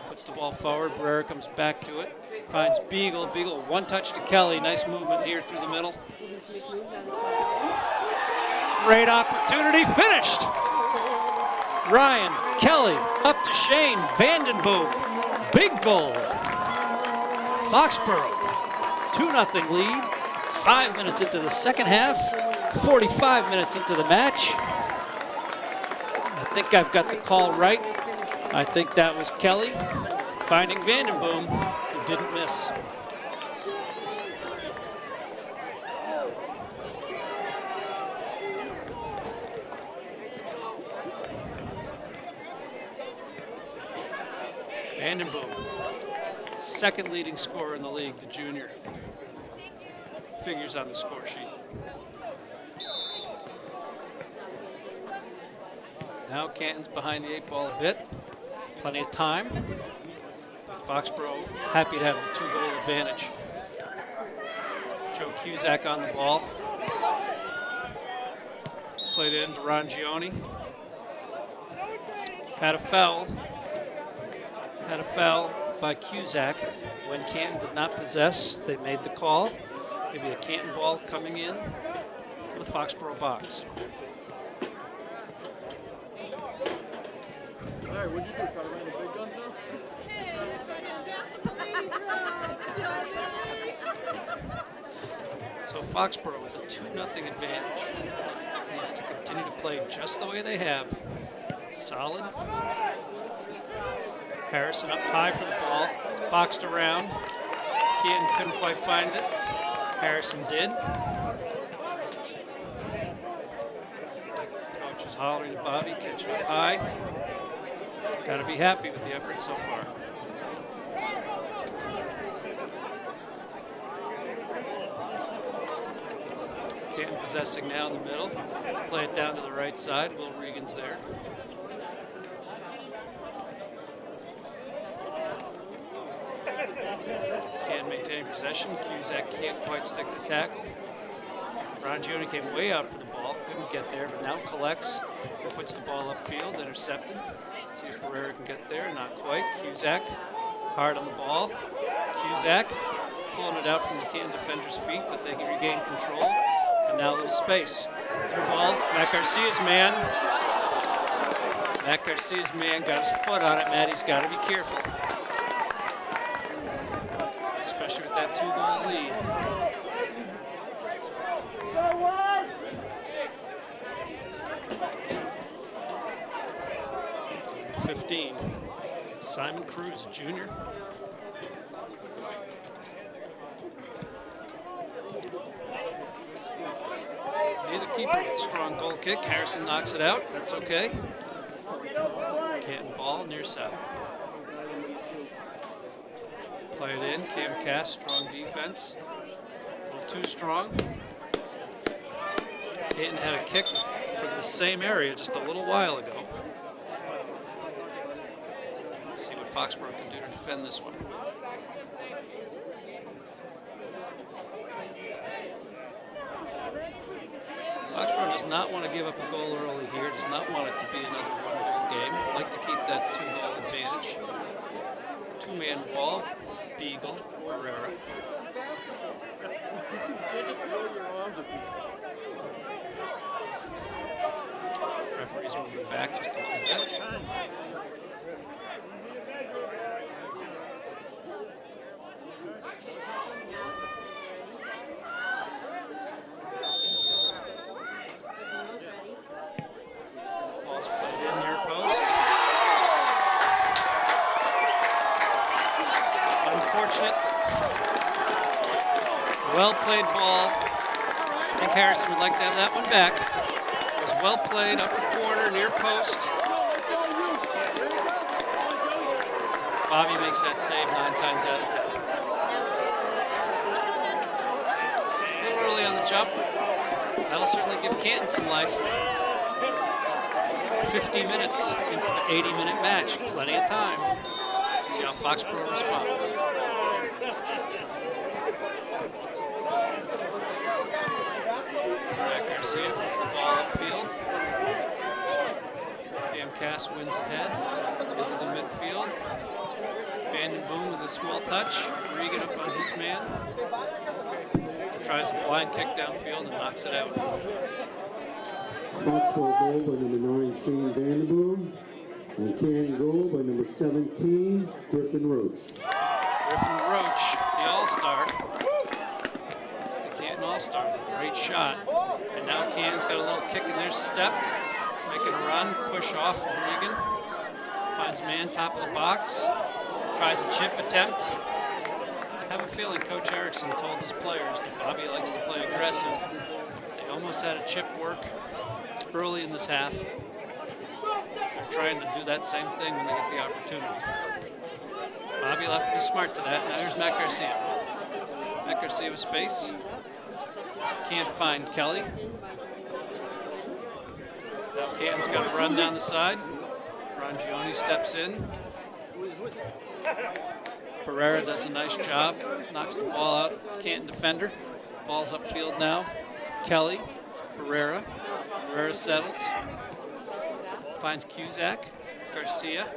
Puts the ball forward. Barrera comes back to it. Finds Beagle. Beagle, one touch to Kelly. Nice movement here through the middle. Great opportunity, finished. Ryan, Kelly, up to Shane, Vandenboom. Big goal. Foxborough, 2-0 lead. 5 minutes into the second half, 45 minutes into the match. I think I've got the call right. I think that was Kelly finding Vandenboom, who didn't miss. Vandenboom, second leading scorer in the league, the junior. Figures on the score sheet. Now Canton's behind the 8 ball a bit. Plenty of time. Foxborough happy to have the 2-goal advantage. Joe Cusack on the ball. Played it into Rangione. Had a foul by Cusack when Canton did not possess. They made the call. Maybe a Canton ball coming in to the Foxborough box. All right, what'd you do? Try to run the big guns now? So Foxborough with a 2-0 advantage needs to continue to play just the way they have. Solid. Harrison up high for the ball. It's boxed around. Canton couldn't quite find it. Harrison did. Coach is hollering at Bobby, catching up high. Got to be happy with the effort so far. Canton possessing now in the middle. Play it down to the right side. Will Regan's there. Canton maintaining possession. Cusack can't quite stick the tackle. Rangione came way out for the ball. Couldn't get there, but now collects. Puts the ball upfield, intercepted. See if Barrera can get there. Not quite. Cusack hard on the ball. Cusack pulling it out from the Canton defender's feet, but they can regain control. And now a little space. Through ball. Matt Garcia's man. Matt Garcia's man got his foot on it. Matty's got to be careful. Especially with that 2-goal lead. 15. Simon Cruz, junior. Neither keeper with a strong goal kick. Harrison knocks it out. That's okay. Canton ball near side. Play it in. Cam Cass, strong defense. A little too strong. Canton had a kick from the same area just a little while ago. Let's see what Foxborough can do to defend this one. Foxborough does not want to give up a goal early here, does not want it to be another one-goal game. Like to keep that 2-goal advantage. Two-man ball, Beagle, Barrera. You just throw your arms at people. Referee's moving back just a little bit. Ball's played in near post. Unfortunate. Well played ball. I think Harrison would like to have that one back. It was well played, upper corner, near post. Bobby makes that save 9 times out of 10. A little early on the jump. That'll certainly give Canton some life. 50 minutes into the 80-minute match. Plenty of time. See how Foxborough responds. Matt Garcia puts the ball upfield. Cam Cass wins ahead into the midfield. Vandenboom with a small touch. Regan up on his man. Tries a blind kick downfield and knocks it out. Foxborough goal by number 9, Shane Vandenboom. And Canton goal by number 17, Griffin Roach. Griffin Roach, the all-star. The Canton all-star, great shot. And now Canton's got a little kick in their step. Making a run, push off of Regan. Finds man, top of the box. Tries a chip attempt. I have a feeling Coach Erickson told his players that Bobby likes to play aggressive. They almost had a chip work early in this half. They're trying to do that same thing when they get the opportunity. Bobby will have to be smart to that. Now here's Matt Garcia. Matt Garcia with space. Can't find Kelly. Now Canton's got to run down the side. Rangione steps in. Pereira does a nice job. Knocks the ball out. Canton defender. Ball's upfield now. Kelly. Pereira. Pereira settles. Finds Cusack. Garcia.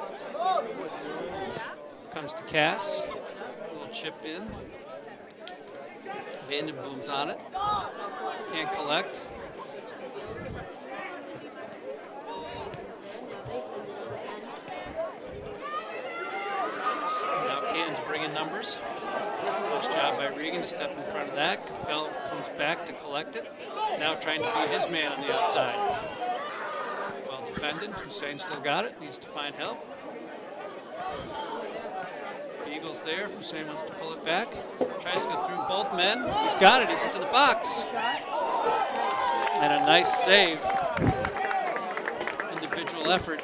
Comes to Cass. A little chip in. Vandenboom's on it. Can't collect. Now Canton's bringing numbers. Nice job by Regan to step in front of that. Capel comes back to collect it. Now trying to beat his man on the outside. Well defended. Hussein still got it. Needs to find help. Eagles there. Hussein wants to pull it back. Tries to go through both men. He's got it. He's into the box. And a nice save. Individual effort.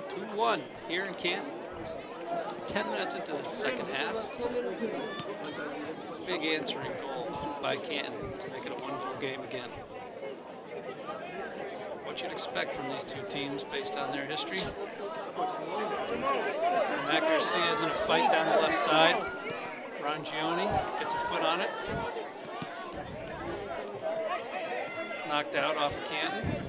2-1 here in Canton. 10 minutes into the second half. Big answering goal by Canton to make it a one-goal game again. What you'd expect from these two teams based on their history. Matt Garcia's in a fight down the left side. Rangione gets a foot on it. Knocked out off of Canton.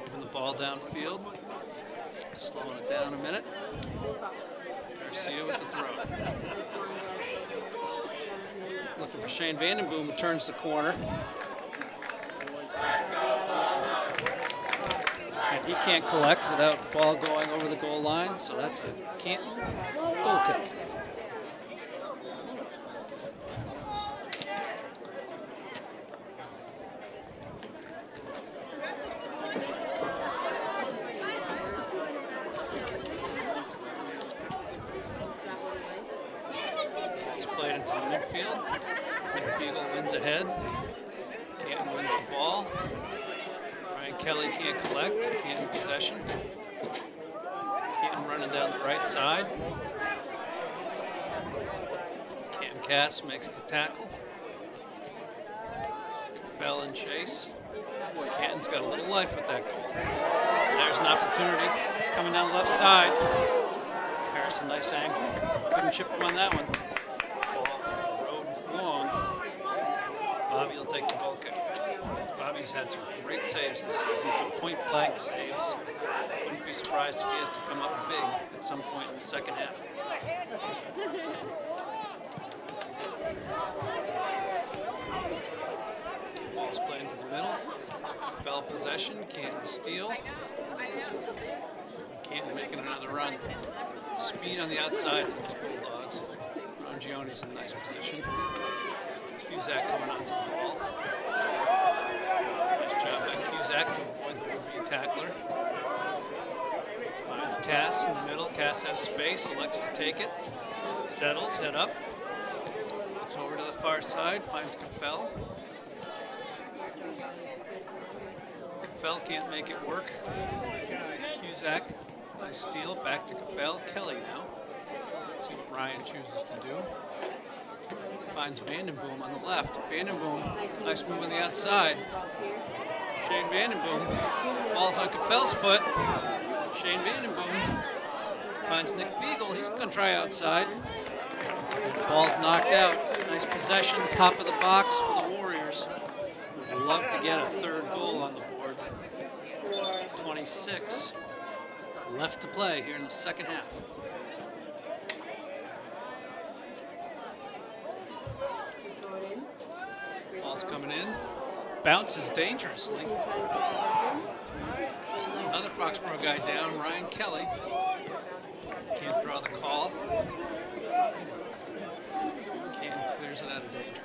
Moving the ball downfield. Slowing it down a minute. Garcia with the throw. Looking for Shane Vandenboom, who turns the corner. And he can't collect without the ball going over the goal line, so that's a Canton goal kick. Ahead. Canton wins the ball. Ryan Kelly can't collect. Canton possession. Canton running down the right side. Canton Cass makes the tackle. Fell in chase. Canton's got a little life with that goal. There's an opportunity coming down the left side. Harrison, nice angle. Couldn't chip him on that one. Bobby will take the goal kick. Bobby's had some great saves this season, some point-blank saves. Wouldn't be surprised if he has to come up big at some point in the second half. Ball's playing to the middle. Fell possession, Canton steal. Canton making another run. Speed on the outside for these Bulldogs. Rangione's in nice position. Cusack coming onto the ball. Nice job by Cusack to avoid the would-be tackler. Finds Cass in the middle. Cass has space, elects to take it. Settles, head up. Looks over to the far side, finds Capel. Capel can't make it work. Cusack, nice steal, back to Capel. Kelly now. Let's see what Ryan chooses to do. Finds Vandenboom on the left. Vandenboom, nice move on the outside. Shane Vandenboom, ball's on Capel's foot. Shane Vandenboom finds Nick Beagle. He's going to try outside. Ball's knocked out. Nice possession, top of the box for the Warriors. Would love to get a third goal on the board. 26 left to play here in the second half. Ball's coming in. Bounces dangerously. Another Foxborough guy down, Ryan Kelly. Can't draw the call. Canton clears it out of danger.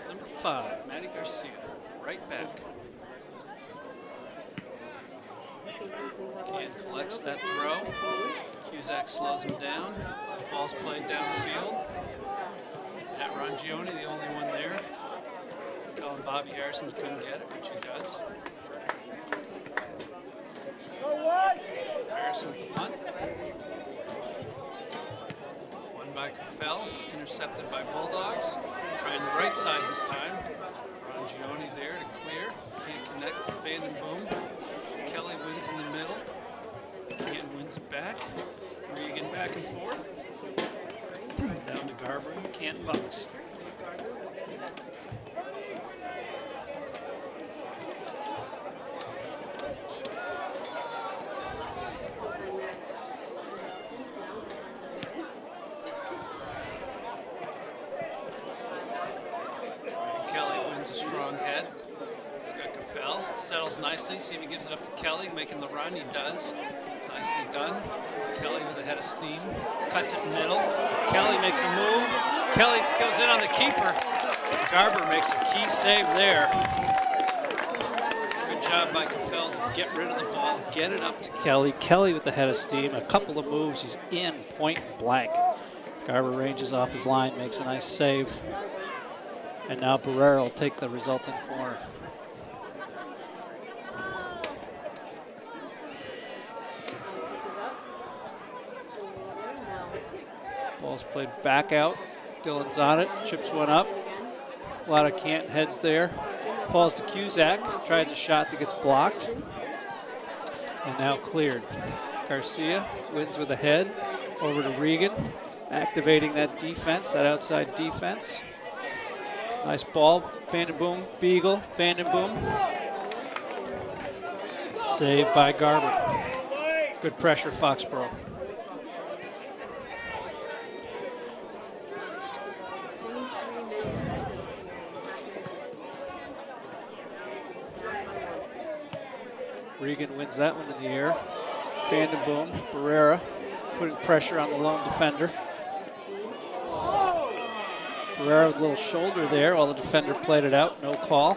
Number 5, Matty Garcia, right back. Canton collects that throw. Cusack slows him down. Ball's played downfield. At Rangione, the only one there. Telling Bobby Harrison couldn't get it, which he does. Harrison at the punt. Won by Caffell, intercepted by Bulldogs. Trying the right side this time. Rangione there to clear. Can't connect. Vandenboom. Kelly wins in the middle. Canton wins it back. Regan back and forth. Down to Garber in the Canton box. Kelly wins a strong head. He's got Caffell. Settles nicely. See if he gives it up to Kelly, making the run. He does. Nicely done. Kelly with a head of steam. Cuts it middle. Kelly makes a move. Kelly goes in on the keeper. Garber makes a key save there. Good job by Caffell to get rid of the ball, get it up to Kelly. Kelly with the head of steam. A couple of moves. He's in point blank. Garber ranges off his line, makes a nice save. And now Barrera will take the resulting corner. Ball's played back out. Dillon's on it, chips one up. A lot of Canton heads there. Falls to Cusack, tries a shot that gets blocked. And now cleared. Garcia wins with a head over to Regan, activating that defense, that outside defense. Nice ball, Vandenboom, Beagle, Vandenboom. Saved by Garber. Good pressure, Foxborough. Regan wins that one in the air. Vandenboom, Barrera putting pressure on the lone defender. Barrera with a little shoulder there while the defender played it out, no call.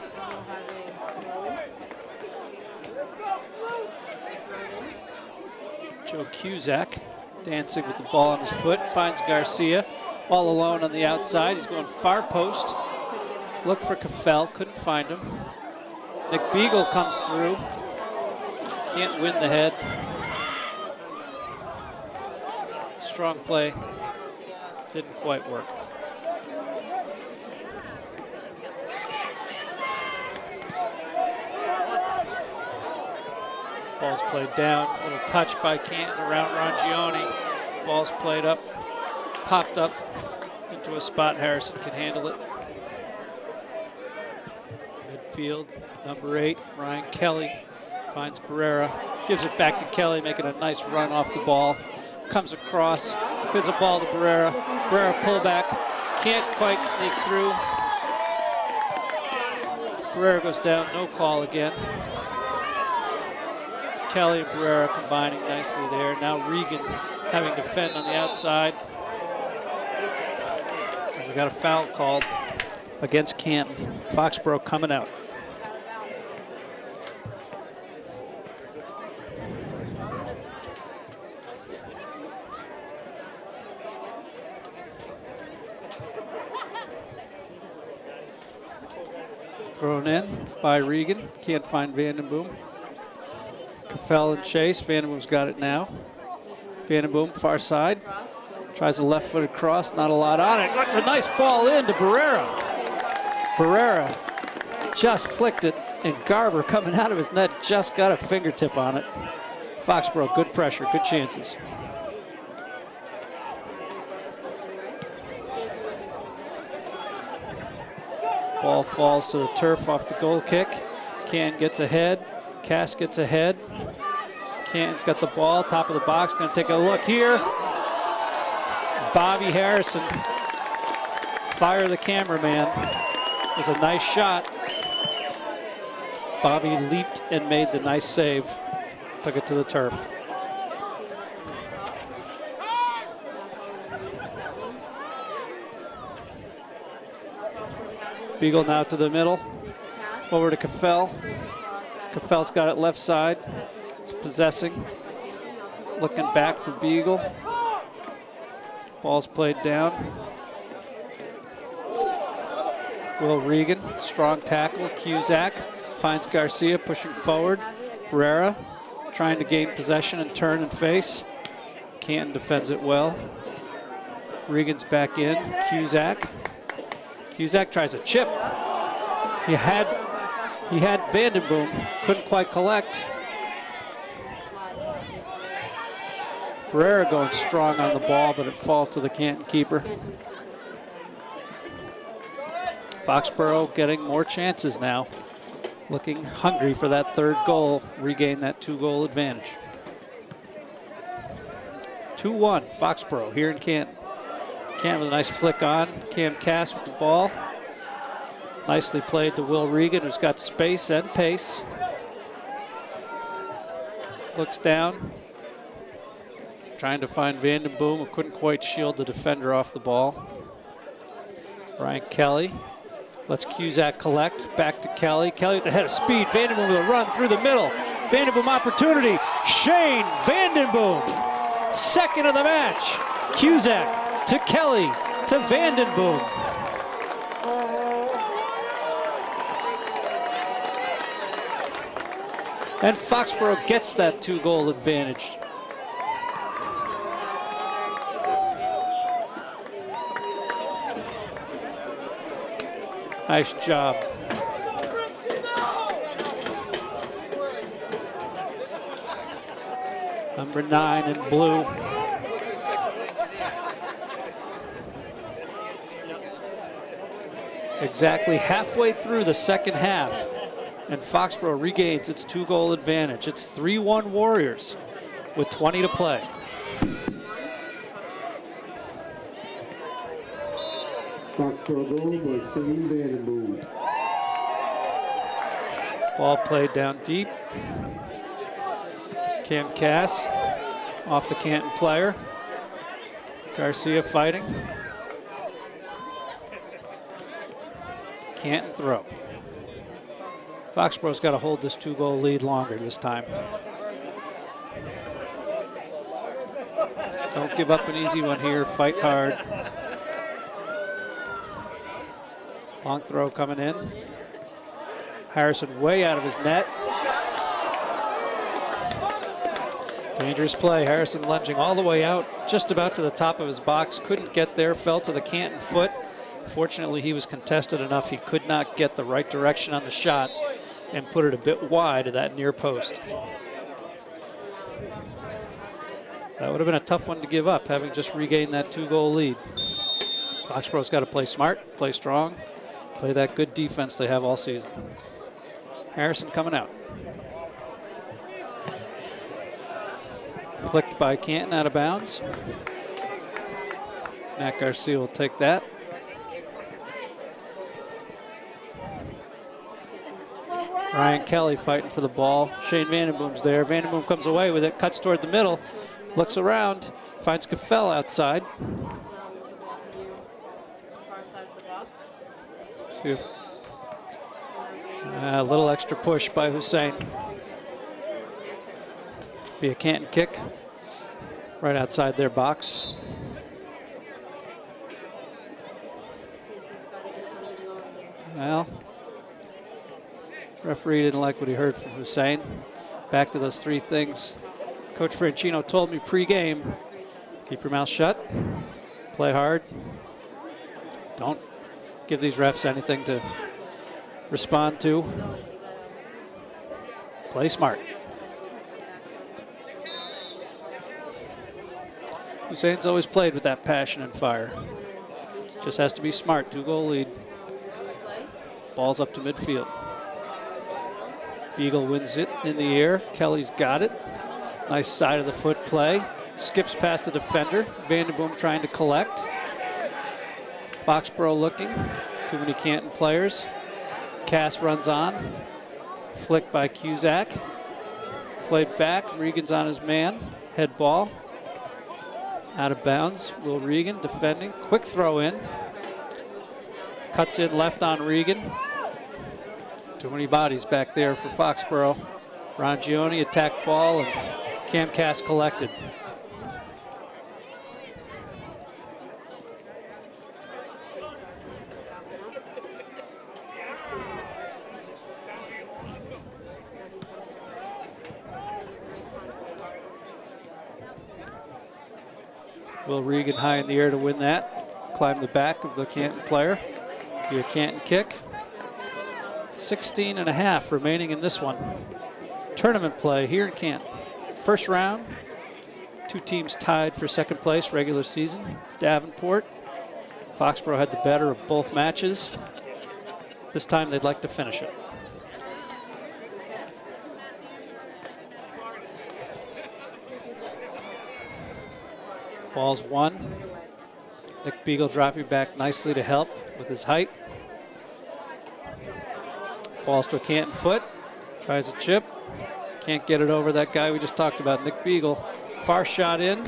Joe Cusack dancing with the ball on his foot, finds Garcia all alone on the outside. He's going far post. Looked for Caffell, couldn't find him. Nick Beagle comes through. Can't win the head. Strong play. Didn't quite work. Ball's played down. A little touch by Canton around Rangione. Ball's played up, popped up into a spot. Harrison can handle it. Midfield, number 8, Ryan Kelly. Finds Barrera, gives it back to Kelly, making a nice run off the ball. Comes across, gives a ball to Barrera. Barrera pullback, can't quite sneak through. Barrera goes down, no call again. Kelly and Barrera combining nicely there. Now Regan having to defend on the outside. And we got a foul called against Canton. Foxborough coming out. Thrown in by Regan. Can't find Vandenboom. Caffell and chase. Vandenboom's got it now. Vandenboom, far side. Tries a left-footed cross. Not a lot on it. That's a nice ball in to Barrera. Barrera just flicked it, and Garber coming out of his net just got a fingertip on it. Foxborough, good pressure, good chances. Ball falls to the turf off the goal kick. Canton gets ahead. Cass gets ahead. Canton's got the ball, top of the box, gonna take a look here. Bobby Harrison, fire the cameraman. It was a nice shot. Bobby leaped and made the nice save. Took it to the turf. Beagle now to the middle. Over to Caffell. Caffell's got it left side. It's possessing. Looking back for Beagle. Ball's played down. Will Regan, strong tackle. Cusack finds Garcia pushing forward. Barrera trying to gain possession and turn and face. Canton defends it well. Regan's back in. Cusack. Cusack tries a chip. He had Vandenboom, couldn't quite collect. Barrera going strong on the ball, but it falls to the Canton keeper. Foxborough getting more chances now. Looking hungry for that third goal, regain that 2-goal advantage. 2-1, Foxborough here in Canton. Canton with a nice flick on. Cam Cass with the ball. Nicely played to Will Regan, who's got space and pace. Looks down. Trying to find Vandenboom, who couldn't quite shield the defender off the ball. Ryan Kelly lets Cusack collect. Back to Kelly. Kelly with the head of speed. Vandenboom with a run through the middle. Vandenboom opportunity. Shane Vandenboom. Second of the match. Cusack to Kelly to Vandenboom. And Foxborough gets that 2-goal advantage. Nice job. Number 9 in blue. Exactly halfway through the second half, and Foxborough regains its 2-goal advantage. It's 3-1 Warriors with 20 to play. Foxborough goal by Shane Vandenboom. Ball played down deep. Cam Cass off the Canton player. Garcia fighting. Canton throw. Foxborough's got to hold this 2-goal lead longer this time. Don't give up an easy one here. Fight hard. Long throw coming in. Harrison way out of his net. Dangerous play. Harrison lunging all the way out, just about to the top of his box. Couldn't get there, fell to the Canton foot. Fortunately, he was contested enough. He could not get the right direction on the shot and put it a bit wide of that near post. That would have been a tough one to give up, having just regained that 2-goal lead. Foxborough's got to play smart, play strong, play that good defense they have all season. Harrison coming out. Flicked by Canton out of bounds. Matt Garcia will take that. Ryan Kelly fighting for the ball. Shane Vandenboom's there. Vandenboom comes away with it, cuts toward the middle, looks around, finds Caffell outside. See if a little extra push by Hussein. Be a Canton kick right outside their box. Well, referee didn't like what he heard from Hussein. Back to those 3 things Coach Franchino told me pre-game. Keep your mouth shut, play hard, don't give these refs anything to respond to, play smart. Hussein's always played with that passion and fire. Just has to be smart. 2-goal lead. Ball's up to midfield. Beagle wins it in the air. Kelly's got it. Nice side of the foot play. Skips past the defender. Vandenboom trying to collect. Foxborough looking. Too many Canton players. Cass runs on. Flick by Cusack. Played back. Regan's on his man. Head ball. Out of bounds. Will Regan defending. Quick throw in. Cuts in left on Regan. Too many bodies back there for Foxborough. Rangione attacked ball and Cam Cass collected. Will Regan high in the air to win that. Climb the back of the Canton player. Be a Canton kick. 16.5 remaining in this one. Tournament play here in Canton. First round, two teams tied for second place regular season. Davenport. Foxborough had the better of both matches. This time they'd like to finish it. Ball's won. Nick Beagle dropping back nicely to help with his height. Ball's to a Canton foot. Tries a chip. Can't get it over that guy we just talked about, Nick Beagle. Far shot in.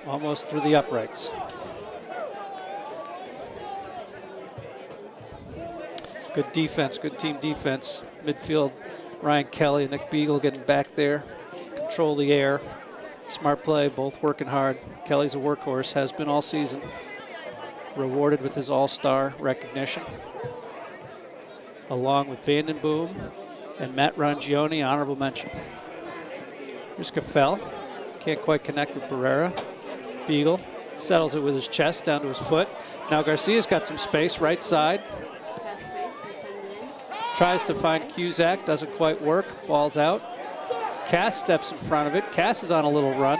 Almost through the uprights. Good defense, good team defense. Midfield, Ryan Kelly and Nick Beagle getting back there. Control the air. Smart play, both working hard. Kelly's a workhorse, has been all season. Rewarded with his all-star recognition. Along with Vandenboom and Matt Rangione, honorable mention. Here's Caffell. Can't quite connect with Barrera. Beagle settles it with his chest down to his foot. Now Garcia's got some space, right side. Tries to find Cusack, doesn't quite work. Ball's out. Cass steps in front of it. Cass is on a little run.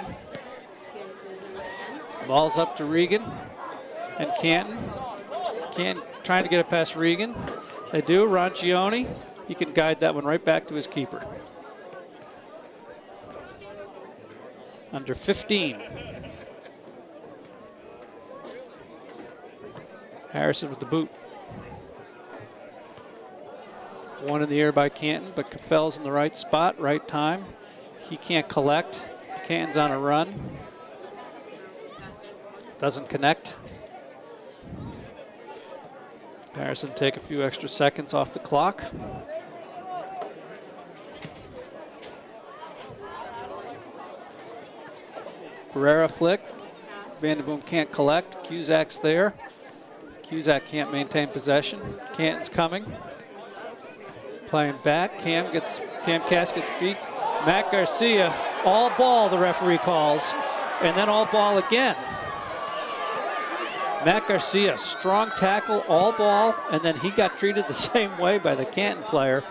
Ball's up to Regan and Canton. Canton trying to get it past Regan. They do. Rangione, he can guide that one right back to his keeper. Under 15. Harrison with the boot. One in the air by Canton, but Caffell's in the right spot, right time. He can't collect. Canton's on a run. Doesn't connect. Harrison take a few extra seconds off the clock. Barrera flick. Vandenboom can't collect. Cusack's there. Cusack can't maintain possession. Canton's coming. Playing back. Cam Cass gets beat. Matt Garcia, all ball, the referee calls, and then all ball again. Matt Garcia, strong tackle, all ball, and then he got treated the same way by the Canton player.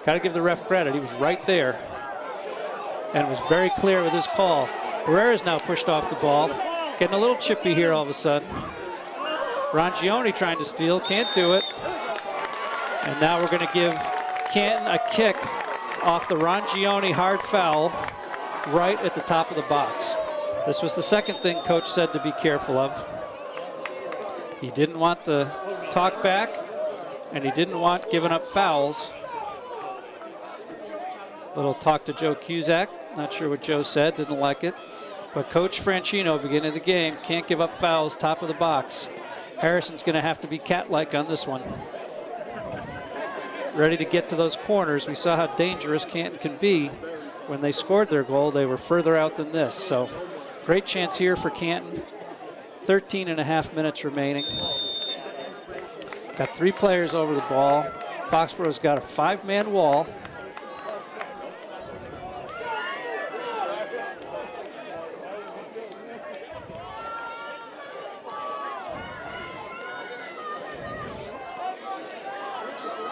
Got to give the ref credit. He was right there and was very clear with his call. Barrera's now pushed off the ball. Getting a little chippy here all of a sudden. Rangione trying to steal, can't do it. And now we're going to give Canton a kick off the Rangione hard foul right at the top of the box. This was the second thing coach said to be careful of. He didn't want the talk back, and he didn't want giving up fouls. Little talk to Joe Cusack. Not sure what Joe said, didn't like it. But Coach Franchino, beginning of the game, can't give up fouls, top of the box. Harrison's going to have to be cat-like on this one. Ready to get to those corners. We saw how dangerous Canton can be. When they scored their goal, they were further out than this. So great chance here for Canton. 13.5 minutes remaining. Got 3 players over the ball. Foxborough's got a 5-man wall.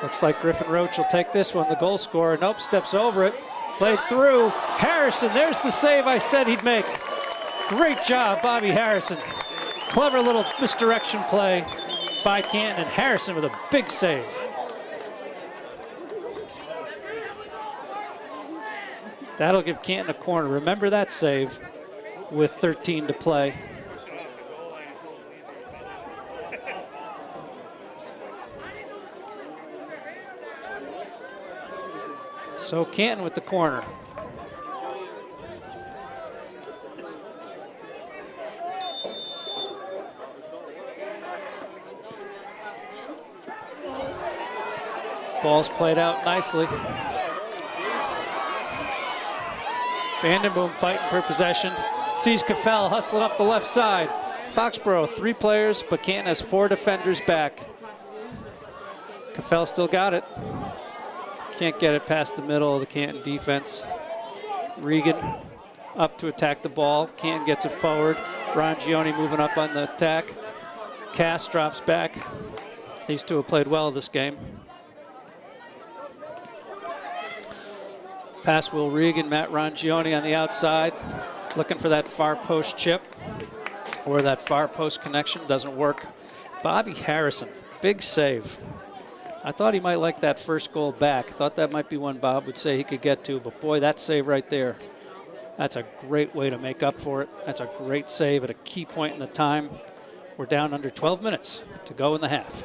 Looks like Griffin Roach will take this one, the goal scorer. Nope, steps over it. Played through. Harrison, there's the save I said he'd make. Great job, Bobby Harrison. Clever little misdirection play. by Canton, and Harrison with a big save. That'll give Canton a corner. Remember that save with 13 to play. So Canton with the corner. Ball's played out nicely. Vandenboom fighting for possession. Sees Caffell hustling up the left side. Foxborough, 3 players, but Canton has 4 defenders back. Caffell still got it. Can't get it past the middle of the Canton defense. Regan up to attack the ball. Canton gets it forward. Rangione moving up on the attack. Cass drops back. These two have played well this game. Pass Will Regan, Matt Rangione on the outside, looking for that far post chip or that far post connection. Doesn't work. Bobby Harrison, big save. I thought he might like that first goal back. Thought that might be one Bob would say he could get to, but boy, that save right there, that's a great way to make up for it. That's a great save at a key point in the time. We're down under 12 minutes to go in the half.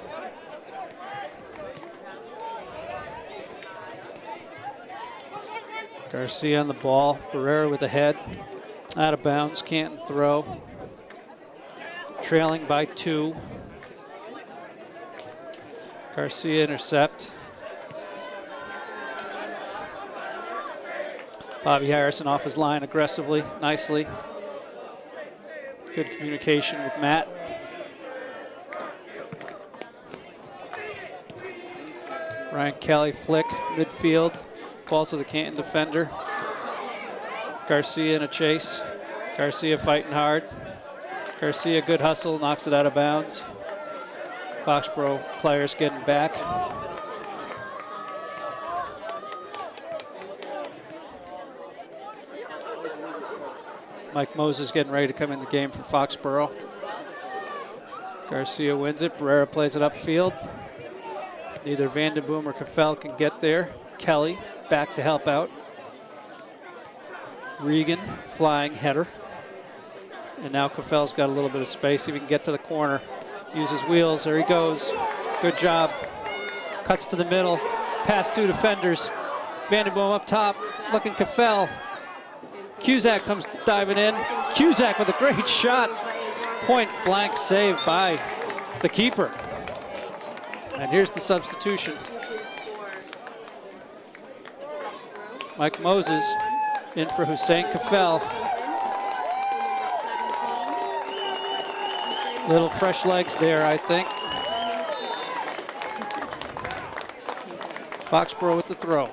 Garcia on the ball, Barrera with the head, out of bounds, Canton throw. Trailing by 2. Garcia intercept. Bobby Harrison off his line aggressively, nicely. Good communication with Matt. Ryan Kelly flick, midfield. Falls to the Canton defender. Garcia in a chase. Garcia fighting hard. Garcia, good hustle, knocks it out of bounds. Foxborough players getting back. Mike Moses getting ready to come in the game for Foxborough. Garcia wins it. Barrera plays it upfield. Neither Vandenboom or Caffell can get there. Kelly back to help out. Regan flying header. And now Caffell's got a little bit of space. If he can get to the corner, use his wheels. There he goes. Good job. Cuts to the middle. Past 2 defenders. Vandenboom up top. Looking Caffell. Cusack comes diving in. Cusack with a great shot. Point blank save by the keeper. And here's the substitution. Mike Moses in for Hussein Caffell. Little fresh legs there, I think. Foxborough with the throw.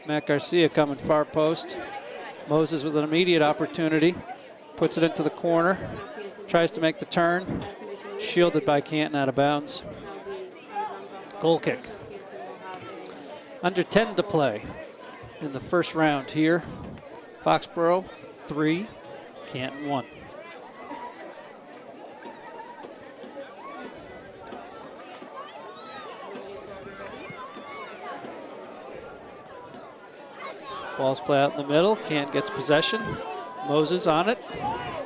Matt Garcia coming far post. Moses with an immediate opportunity. Puts it into the corner. Tries to make the turn. Shielded by Canton out of bounds. Goal kick. Under 10 to play in the first round here. Foxborough 3, Canton 1. Ball's play out in the middle. Canton gets possession. Moses on it.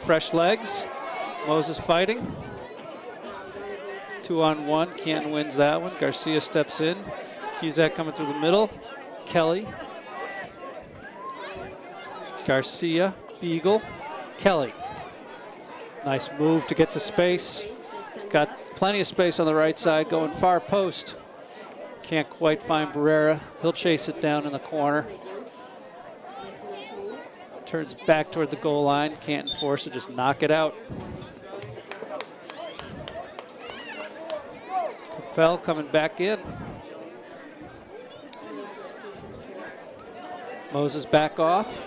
Fresh legs. Moses fighting. 2-on-1. Canton wins that one. Garcia steps in. Cusack coming through the middle. Kelly. Garcia, Beagle, Kelly. Nice move to get to space. He's got plenty of space on the right side, going far post. Can't quite find Barrera. He'll chase it down in the corner. Turns back toward the goal line. Canton forced to just knock it out. Caffell coming back in. Moses back off.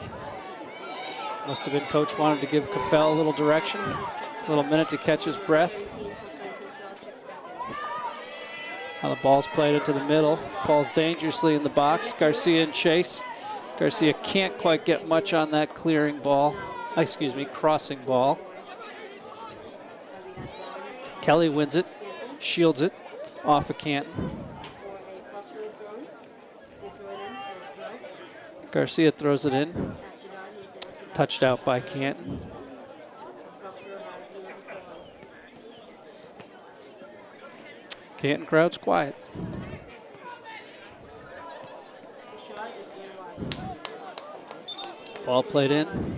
Must have been coach wanted to give Caffell a little direction, a little minute to catch his breath. Now the ball's played into the middle, falls dangerously in the box. Garcia in chase. Garcia can't quite get much on that clearing ball. excuse me, crossing ball. Kelly wins it, shields it off of Canton. Garcia throws it in, touched out by Canton. Canton crowd's quiet. Ball played in.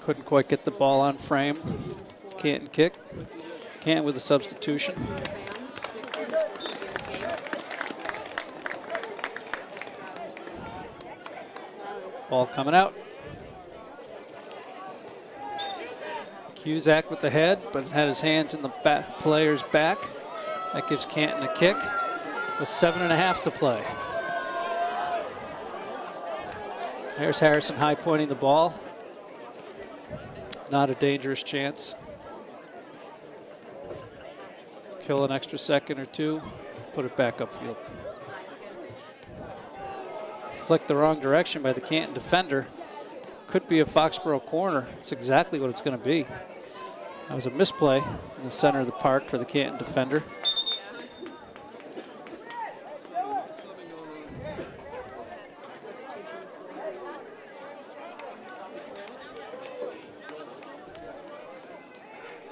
Couldn't quite get the ball on frame. Canton kick. Canton with a substitution. Ball coming out. Cusack with the head, but had his hands in the player's back. That gives Canton a kick with 7.5 to play. There's Harrison high pointing the ball. Not a dangerous chance. Kill an extra second or two, put it back upfield. Flicked the wrong direction by the Canton defender. Could be a Foxborough corner. It's exactly what it's going to be. That was a misplay in the center of the park for the Canton defender.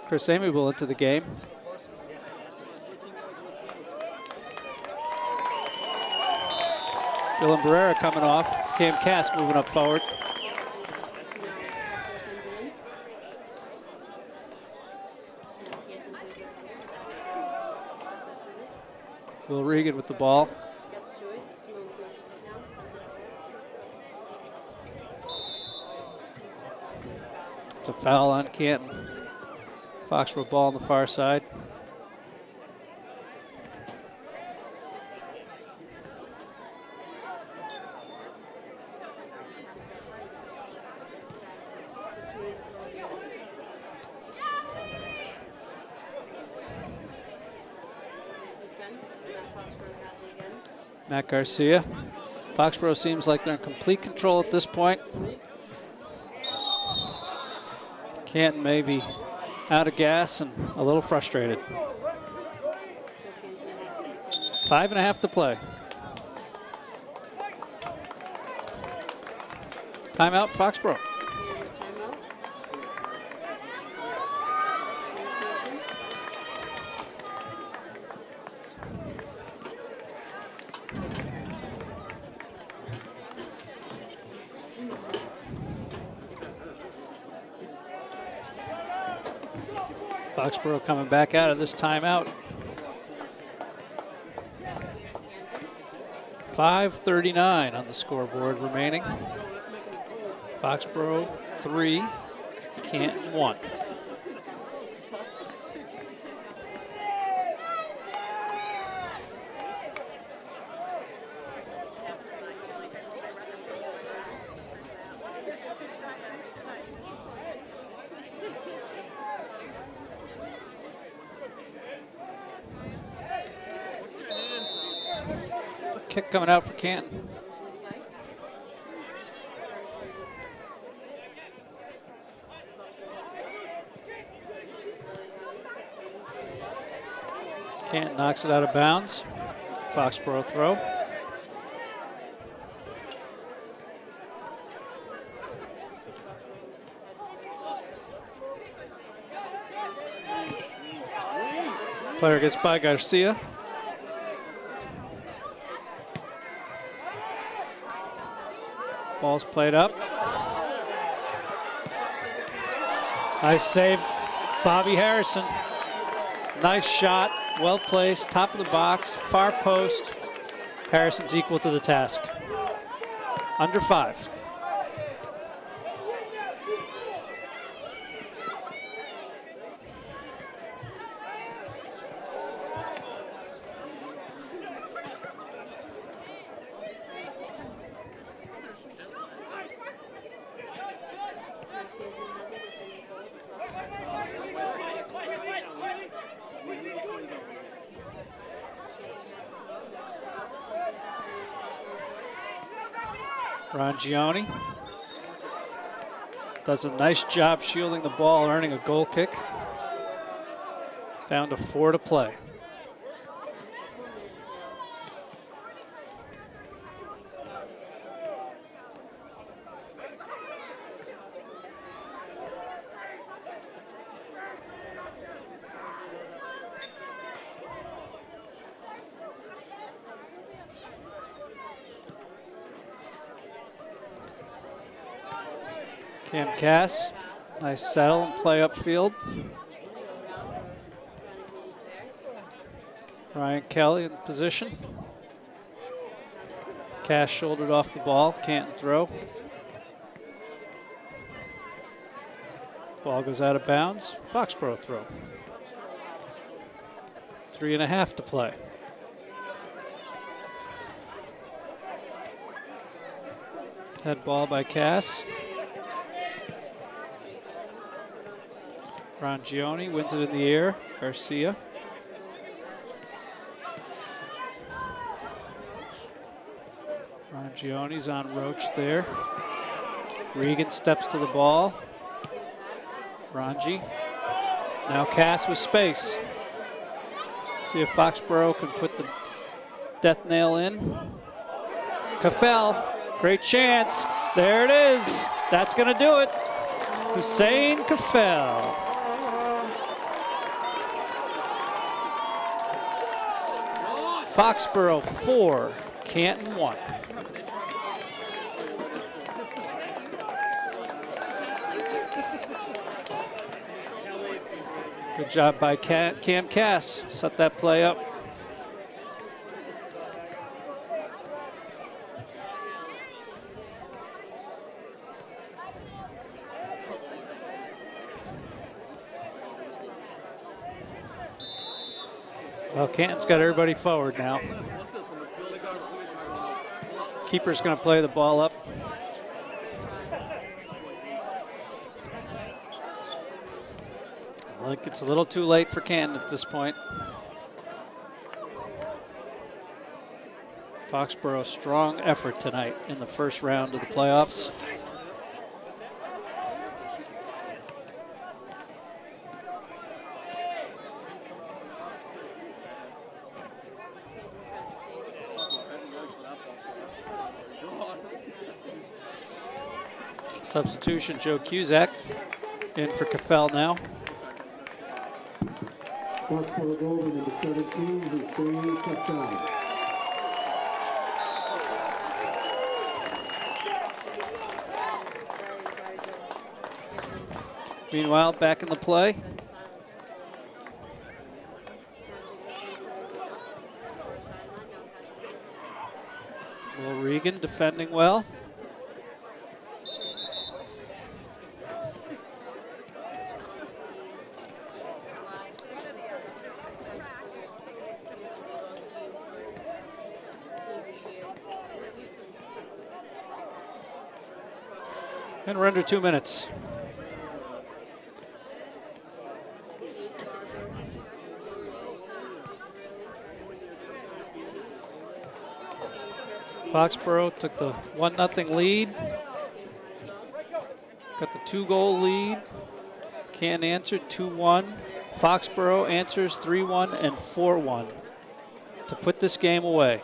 Chris Amiable into the game. Dylan Barrera coming off. Cam Cass moving up forward. Will Regan with the ball. It's a foul on Canton. Foxborough ball on the far side. Matt Garcia. Foxborough seems like they're in complete control at this point. Canton maybe out of gas and a little frustrated. 5.5 to play. Timeout, Foxborough. Foxborough coming back out of this timeout. 5:39 on the scoreboard remaining. Foxborough 3, Canton 1. Kick coming out for Canton. Canton knocks it out of bounds. Foxborough throw. Player gets by Garcia. Ball's played up. Nice save, Bobby Harrison. Nice shot, well placed, top of the box, far post. Harrison's equal to the task. Under 5. Ron Gioni. Does a nice job shielding the ball, earning a goal kick. Down to 4 to play. Cam Cass, nice settle and play upfield. Ryan Kelly in position. Cass shouldered off the ball, Canton throw. Ball goes out of bounds, Foxborough throw. 3.5 to play. Head ball by Cass. Rangioni wins it in the air. Garcia. Rangioni's on Roach there. Regan steps to the ball. Rangi. Now Cass with space. See if Foxborough can put the death nail in. Kafel, great chance. There it is. That's going to do it. Hussein Kafel. Foxborough 4, Canton 1. Good job by Cam Cass, set that play up. Well, Canton's got everybody forward now. Keeper's going to play the ball up. I think it's a little too late for Canton at this point. Foxborough, strong effort tonight in the first round of the playoffs. Substitution, Joe Cusack in for Kafel now. Foxborough goal by number 17, Hussein Kafel. Meanwhile, back in the play. Will Regan defending well. And we're under 2 minutes. Foxborough took the 1-0 lead. Got the 2-goal lead. Canton answered 2-1. Foxborough answers 3-1 and 4-1 to put this game away.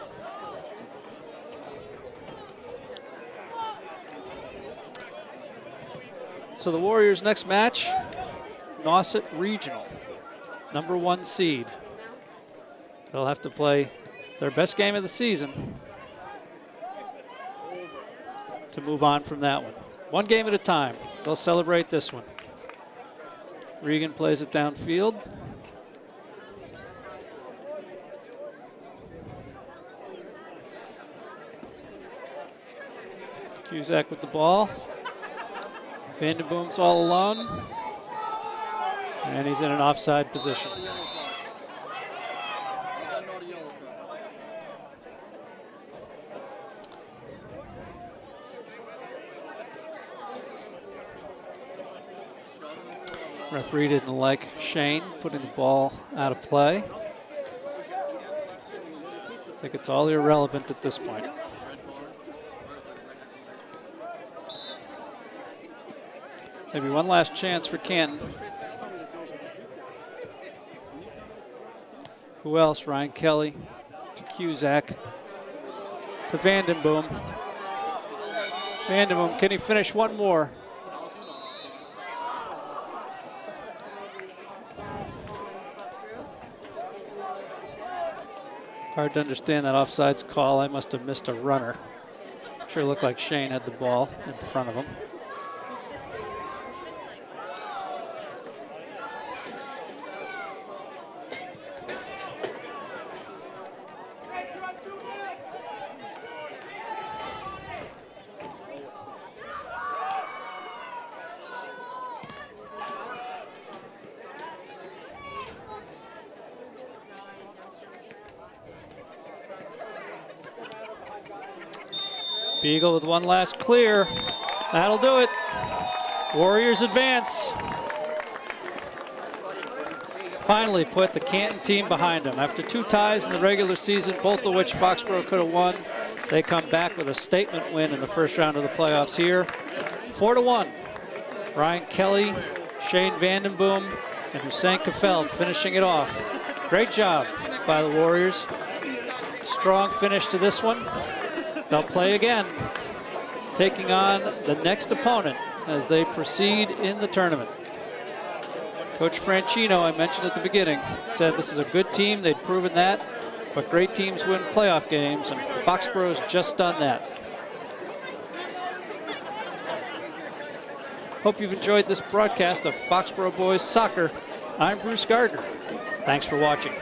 So the Warriors' next match, Nauset Regional, #1 seed. They'll have to play their best game of the season to move on from that one. One game at a time. They'll celebrate this one. Regan plays it downfield. Cusack with the ball. Vandenboom's all alone. And he's in an offside position. Referee didn't like Shane putting the ball out of play. I think it's all irrelevant at this point. Maybe one last chance for Canton. Who else? Ryan Kelly to Cusack to Vandenboom. Vandenboom, can he finish one more? Hard to understand that offsides call. I must have missed a runner. Sure looked like Shane had the ball in front of him. Beagle with one last clear. That'll do it. Warriors advance. Finally put the Canton team behind them. After 2 ties in the regular season, both of which Foxborough could have won, they come back with a statement win in the first round of the playoffs here. 4-1. Ryan Kelly, Shane Vandenboom, and Hussein Kafel finishing it off. Great job by the Warriors. Strong finish to this one. They'll play again, taking on the next opponent as they proceed in the tournament. Coach Franchino, I mentioned at the beginning, said this is a good team. They'd proven that, but great teams win playoff games, and Foxborough's just done that. Hope you've enjoyed this broadcast of Foxborough Boys Soccer. I'm Bruce Gardner. Thanks for watching.